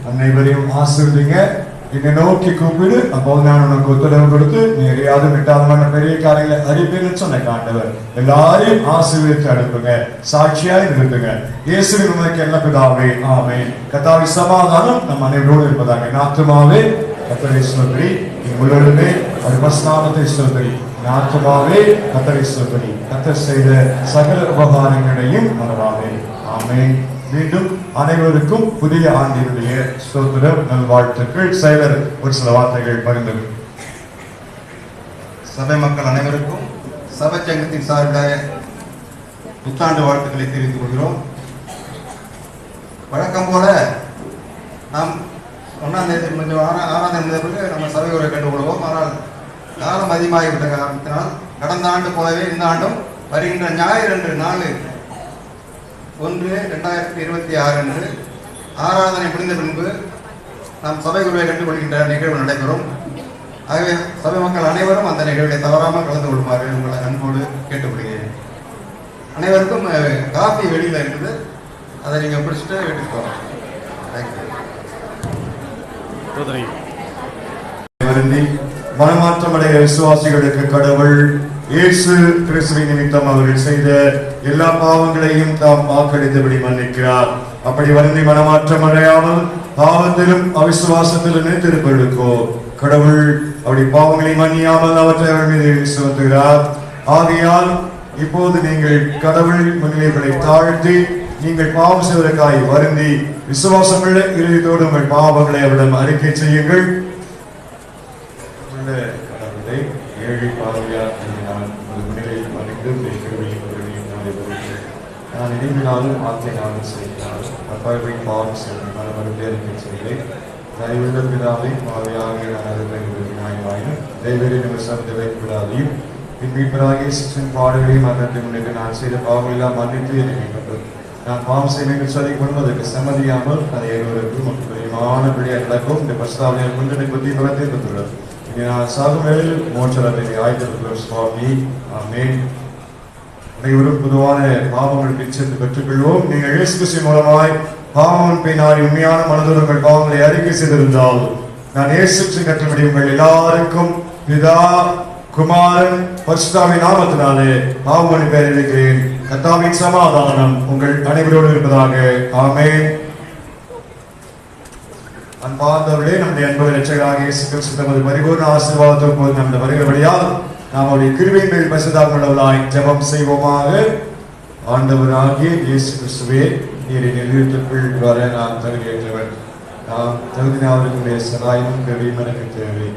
அனைவரையும் ஆசீர்வதிங்க. என்னை நோக்கி கூப்பிடு, அப்போ நான் உனக்கு ஒத்துழைப்பு கொடுத்து நீ எதையாவது விட்டாதமான பெரிய காரியங்களை அறிப்பேன்னு சொன்ன ஆண்டவர். எல்லாரையும் ஆசீர்வதித்து அனுப்புங்க, சாட்சியாய் நிறுத்துங்க. இயேசுவின் உமக்கு எல்லா பிதாவே ஆமென். கர்த்தாவின் சமாதானம் நம் அனைவரோடு இருப்பதாக. என் ஆத்துமாவே கர்த்தரை ஸ்தோத்திரி, என் முழுவதுமே அவர் பரிசுத்தநாமத்தை ஸ்தோத்திரி. என் ஆத்துமாவே கர்த்தரை ஸ்தோத்திரி, கர்த்தர் செய்த சகல உபகாரங்களையும் மறவாதே. ஆமென். மீண்டும் அனைவருக்கும் புதிய ஆண்டினுடைய ஸ்தோத்திரம் நல்வாழ்த்துக்கள். செயலர் ஒரு சில வார்த்தைகள் பகிர்ந்து. சபை மக்கள் அனைவருக்கும் சபை சங்கத்தின் சார்பாக புத்தாண்டு வாழ்த்துக்களை தெரிவித்துக் கொள்கிறோம். வழக்கம் போல நாம் 1ஆம் தேதி கொஞ்சம் 6ஆம் தேதி முதல் நம்ம சபை உரை கண்டுகொள்வோம். ஆனால் காலம் அதிகமாகிவிட்ட காரணத்தினால் கடந்த ஆண்டு போலவே இந்த ஆண்டும் வருகின்ற ஞாயிறு அன்று 4/1/2026 அன்று ஆராதனை முடிந்த பின்பு நாம் சபை குருவை கண்டுகொள்கின்ற நிகழ்வு நடைபெறும். ஆகவே சபை மக்கள் அனைவரும் அந்த நிகழ்வை தவறாமல் கலந்து கொள்ளுமாறு உங்களை அன்போடு கேட்டுக்கொள்கிறேன். அனைவருக்கும் காஃபி வெளியில் இருக்குது, அதை நீங்கள் பிடிச்சிட்டு வீட்டுக்கு போகலாம். தேங்க்யூ. மனமாற்றமடைய விசுவாசிகளுக்கு கடவுள் இயேசு கிறிஸ்துவின் நிமித்தம் அவர்கள் செய்த எல்லா பாவங்களையும் தாம் வாக்களித்தபடி மன்னிக்கிறார். அப்படி வருந்தி மனமாற்றம் அடையாமல் பாவத்திலும் அவிசுவாசத்திலும் நிலைத்திருப்பதற்கோ கடவுள் அப்படி பாவங்களை மன்னியாமல் அவற்றை அவர் மீது சுமத்துகிறார். ஆகையால் இப்போது நீங்கள் கடவுள் முன்னிலைகளை தாழ்த்தி நீங்கள் பாவம் செய்வதற்காய் வருந்தி விசுவாசமுள்ள இறுதியோடு உங்கள் பாவங்களை அவரிடம் அறிக்கை செய்யுங்கள். கடவுளை ஏழை பாவையார் முன்னிலையில் மறைந்து நான் இணைந்தினாலும் ஆத்தினாலும் செய்தாலும் அப்பாவை பாவம் செய்யும் மனமருந்தே அறிக்கை செய்கிறேன். தயவுள்ள பிதாவை பாவையாக நியாயமாயினும் தெய்வரை நிமிஷத்தை வைக்கப்படாதையும் என் மீட்பராகிய சிற்றின் பாடுகளையும் அதற்கு முன்னிட்டு நான் செய்த பாவங்களெல்லாம் மன்னித்து என்னை நான் பாவம் செய்வேன் சொல்லி கொள்வதற்கு சம்மதியாமல் அதை ஏறுவதற்கு மற்றும் பிரியமான பிள்ளையாக நடக்கும் இந்த பிரஸ்தாவனையை கொண்டு புத்தி பலத்தை தந்துள்ளது. இங்கே நான் சாகும் வேளையில் மோட்சத்தை ஆய்ந்திருக்கிறோம் சுவாமி. ஆமென். அனைவரும் பொதுவான பாவங்கள் பிச்சை பெற்றுக்கொள்வோம். நீங்கள் இயேசு கிறிஸ்துவின் மூலமாய் பாவம் பின்னாடி உண்மையான மனதோடு உங்கள் பாவங்களை அறிக்கை செய்திருந்தால் நான் இயேசு கிறிஸ்துவின் கட்டளை உங்கள் எல்லாருக்கும் பிதா குமாரன் பரிசுத்தாவின் நாமத்தினாலே பாவமணி பெயரிடுகிறேன். கர்த்தாவின் சமாதானம் உங்கள் அனைவரோடு இருப்பதாக. ஆமென். அன்பார்ந்தவர்களே, நம்முடைய அன்பு இரட்சகராகிய இயேசு கிறிஸ்து தமது பரிபூர்ண ஆசீர்வாதத்தோடு போது நம்முடைய வருகிறபடியால் நாம் அவருடைய கிருபையின் மேல் பரிசுத்தம் உள்ளவர்களாய் ஜெபம் செய்வோமாக. ஆண்டவராகிய இயேசு கிறிஸ்துவே, நீர் நிலையத்திற்குள் வர நான் தகுதியற்றவன். நாம் தகுதியாளர்களுடைய சகாயமும் கிருபையும் எனக்கு தேவை.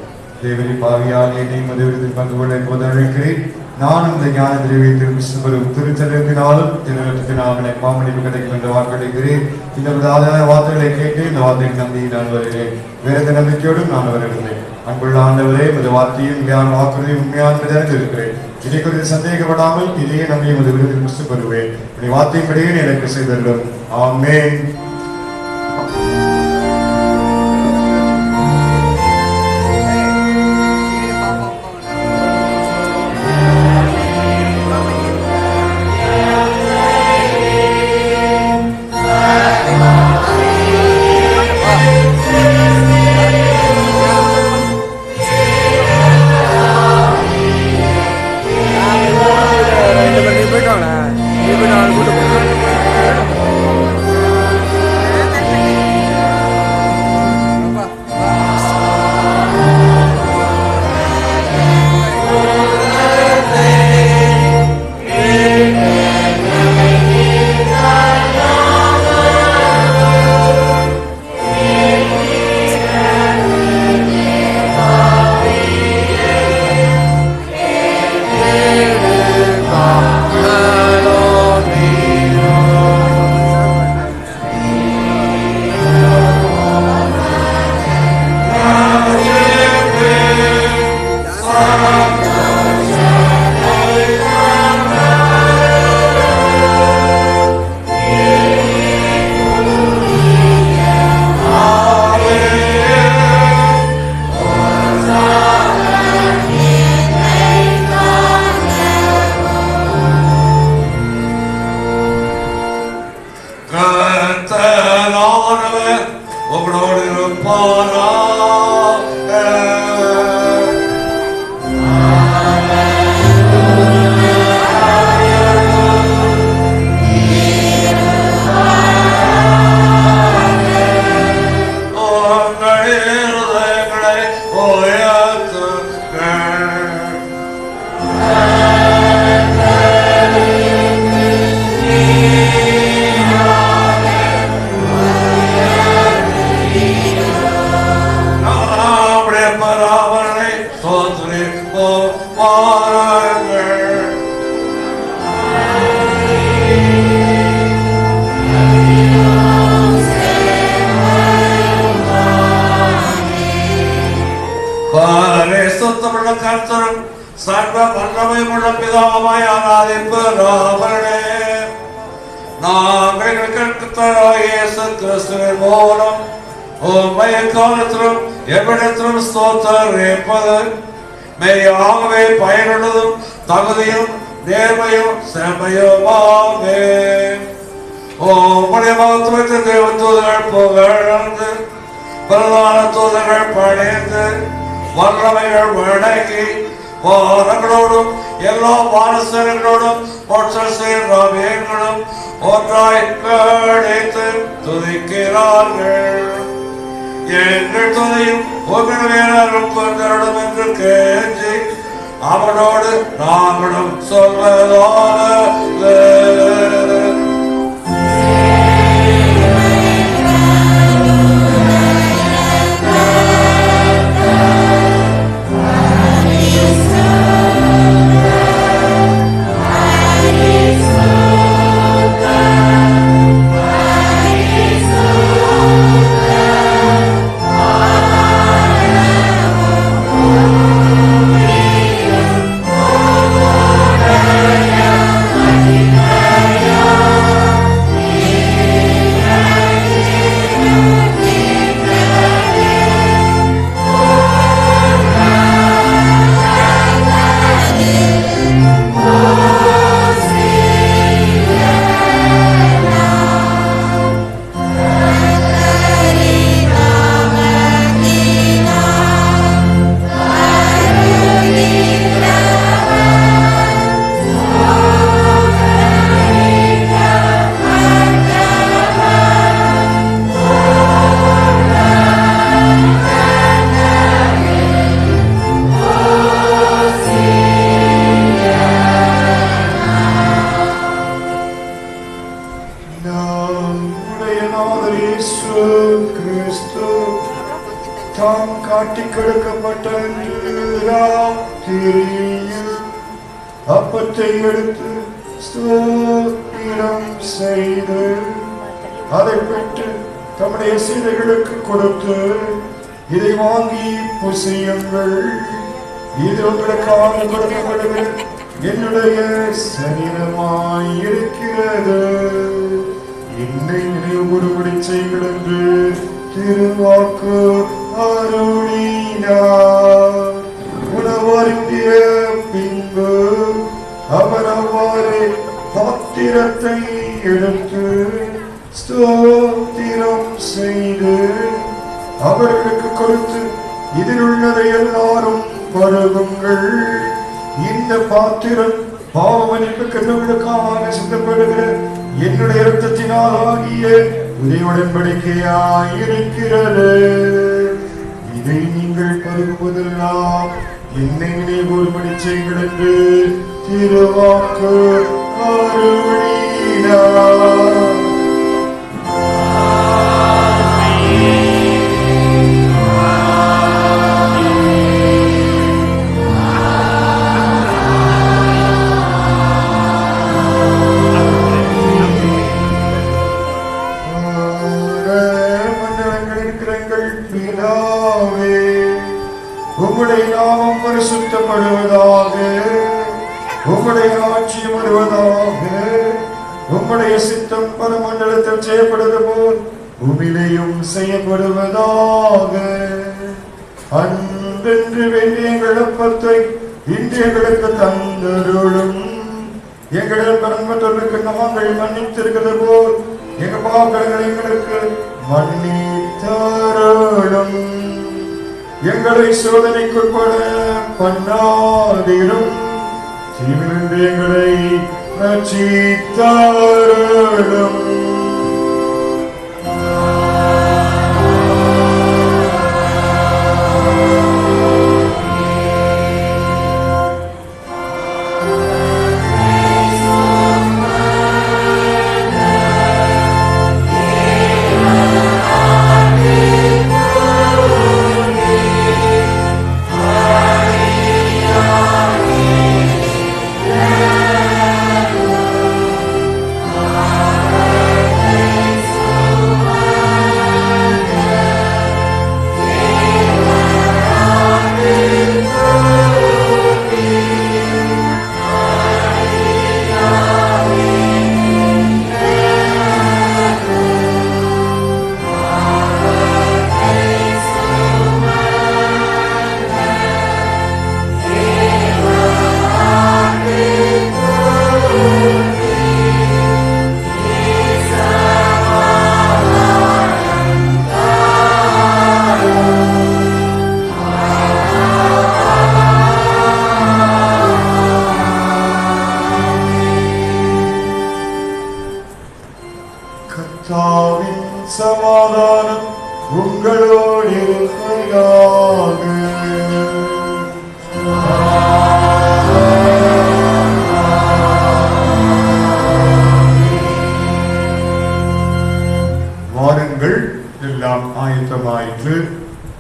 தேவரி பாவியாக என்னை மதுவிடத்தில் பங்கு கொள்ள போது அழைக்கிறேன். நான் இந்த ஞான திரவியத்தில் கிறிஸ்துவரும் திருச்சலினாலும் திருவிழத்தினால் எனக்கு பாமணிப்பு கிடைக்கும் என்று வாக்களிக்கிறேன். இந்த ஆதார வார்த்தைகளை கேட்டு இந்த வார்த்தையை நம்பி நான் வருகிறேன். வேற எந்த நம்பிக்கையோடும் நான் வருகிறேன். அன்புள்ள ஆண்டவரே, இந்த வார்த்தையும் ஞான வாக்குறுதியும் உண்மையானது இருக்கிறேன். இதை குறித்து சந்தேகப்படாமல் இதையே நம்பி உமது விருதில் கிறிஸ்து பெறுவேன். இப்படி வார்த்தையின்படியே எனக்கு செய்தரும். ஆமென். பரிசுத்தமுள்ள கர்த்தரும் சர்வ வல்லமையுள்ள பிதாவாய் ஆராதிப்பவரே, நாங்கள் கர்த்தராகிய இயேசு கிறிஸ்துவின் மூலம் உம்மை காலத்திலும் எவ்விடத்திலும் ஸ்தோத்திரிப்பது மெய்யாகவே பயனுள்ளதும் தகுதியும் நேர்மையும் செம்மையுமாவே. உம்முடைய மகத்துவத்தை தேவ தூதர்கள் புகழ்ந்து பிரதான தூதர்கள் படைந்து வல்லமைகள் வணங்கி வாரங்களோடும் எல்லா வானசனங்களோடும் ஒன்றாய் கிடைத்து துதிக்கிறார்கள். எங்கள் துதியும் உங்கள் வீரரும் கொண்டரும் என்று கேட்டு அவனோடு நாங்களும் சொல்வதாக தாம் காட்டிக் கொடுக்கப்பட்ட ராத்திரியில் அப்பத்தை எடுத்து ஸ்தோத்திரம் செய்து அதை பெற்று தம்முடைய சீடர்களுக்கு கொடுத்து, இதை வாங்கி புசியுங்கள், இது உங்களுக்காக கொடுக்கப்படுகிற என்னுடைய சரீரமாய் இருக்கிறது, என்னை நினைவுபடி செய்யுங்கள் என்று திருவாக்கு அருளினார். உணவருந்திய பின்பு அவர் அவ்வாறு பாத்திரத்தை எடுத்து ஸ்தோத்திரம் செய்து அவர்களுக்கு கொடுத்து, இதில் உள்ளதை எல்லாரும் பருகுங்கள், இந்த பாத்திரம் பாவமன்னிப்புக்கு உங்களுக்காக சிந்தப்படுகிற என்னுடைய இரத்தத்தினால் ஆகிய புதிய உடன்படிக்கையாய் இருக்கிறது. இதை நீங்கள் பருகுவதெல்லாம் என்னை நினைவுபடி செய்யுங்கள் என்று திருவாக்கு அருளினார். உம்முடைய நாமம் பரிசுத்தப்படுவதாக, உம்முடைய ஆட்சியம் வருவதாக, உம்முடைய சித்தம் பரமண்டலத்தில் செய்யப்படுவது போல் பூமியிலேயும் செய்யப்படுவதாக. அன்றென்று வேண்டிய எங்கள் அப்பத்தை இன்று எங்களுக்கு தந்தருளும், எங்கள் பரம்பற்றவர்களுக்கு நாங்கள் மன்னித்திருக்கிறது போல் எங்கள் பாவங்களை எங்களுக்கு மன்னித்தருளும். எங்களை சோதனைக்குட்பட பண்ணாதிரும், தீவிலிருந்து எங்களை ரட்சித்தருளும். Amen.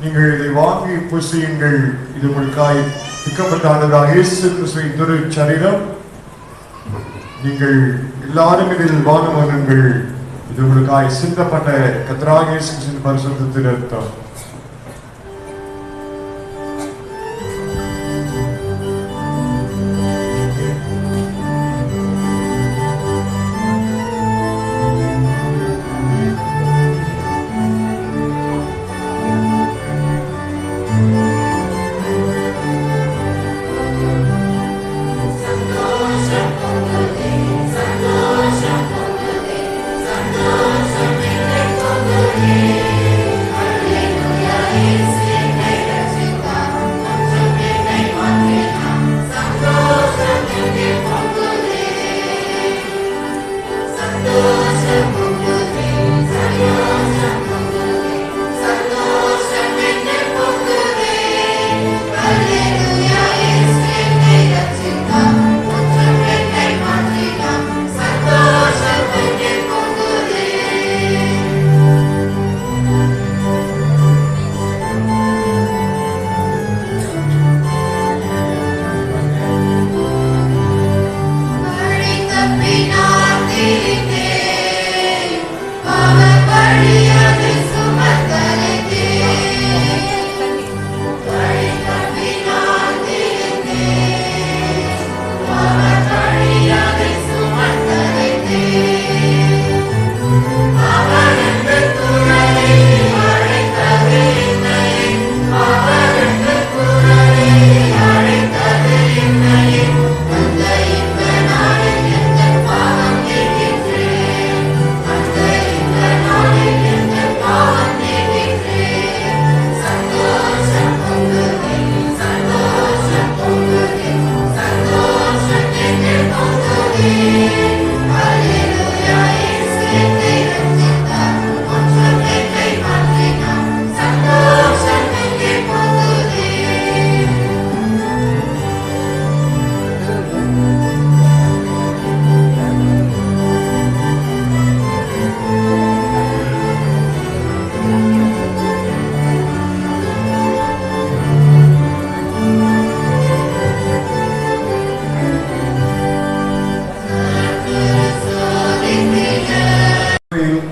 நீங்கள் இதை வாங்கி புசியுங்கள். இது உங்களுக்காய் விற்கப்பட்ட ஆண்டவராகிய இயேசு கிறிஸ்துவின் திரு சரீரம். நீங்கள் எல்லாரும் இதில் வானம் பண்ணுங்கள். இது உங்களுக்காய் சிந்தப்பட்ட கர்த்தராகிய இயேசு கிறிஸ்துவின் பரிசுத்த இரத்தம்.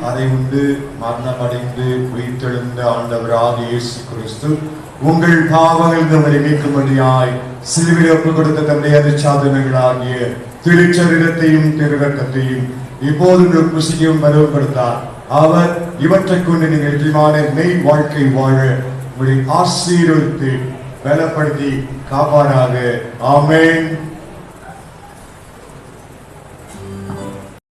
அதை உண்டு மரணமடைந்து உயிர்த்தெழுந்த ஆண்டவராகிய இயேசு கிறிஸ்து உங்கள் பாவங்கள் நம்மை நீக்கும்படியாய் சிலுவையில் ஒப்புக் கொடுத்த தம்முடைய அருட்சாதனங்களாகிய திருச்சரீரத்தையும் திருரத்தத்தையும் இப்போது உங்களுக்கு புசிக்கவும் மறுபடுத்தார். அவர் இவற்றை கொண்டு நீங்கள் நிச்சயமான மெய் வாழ்க்கை வாழ உங்களை ஆசீர்வதித்து பலப்படுத்தி காப்பாராக. ஆமென்.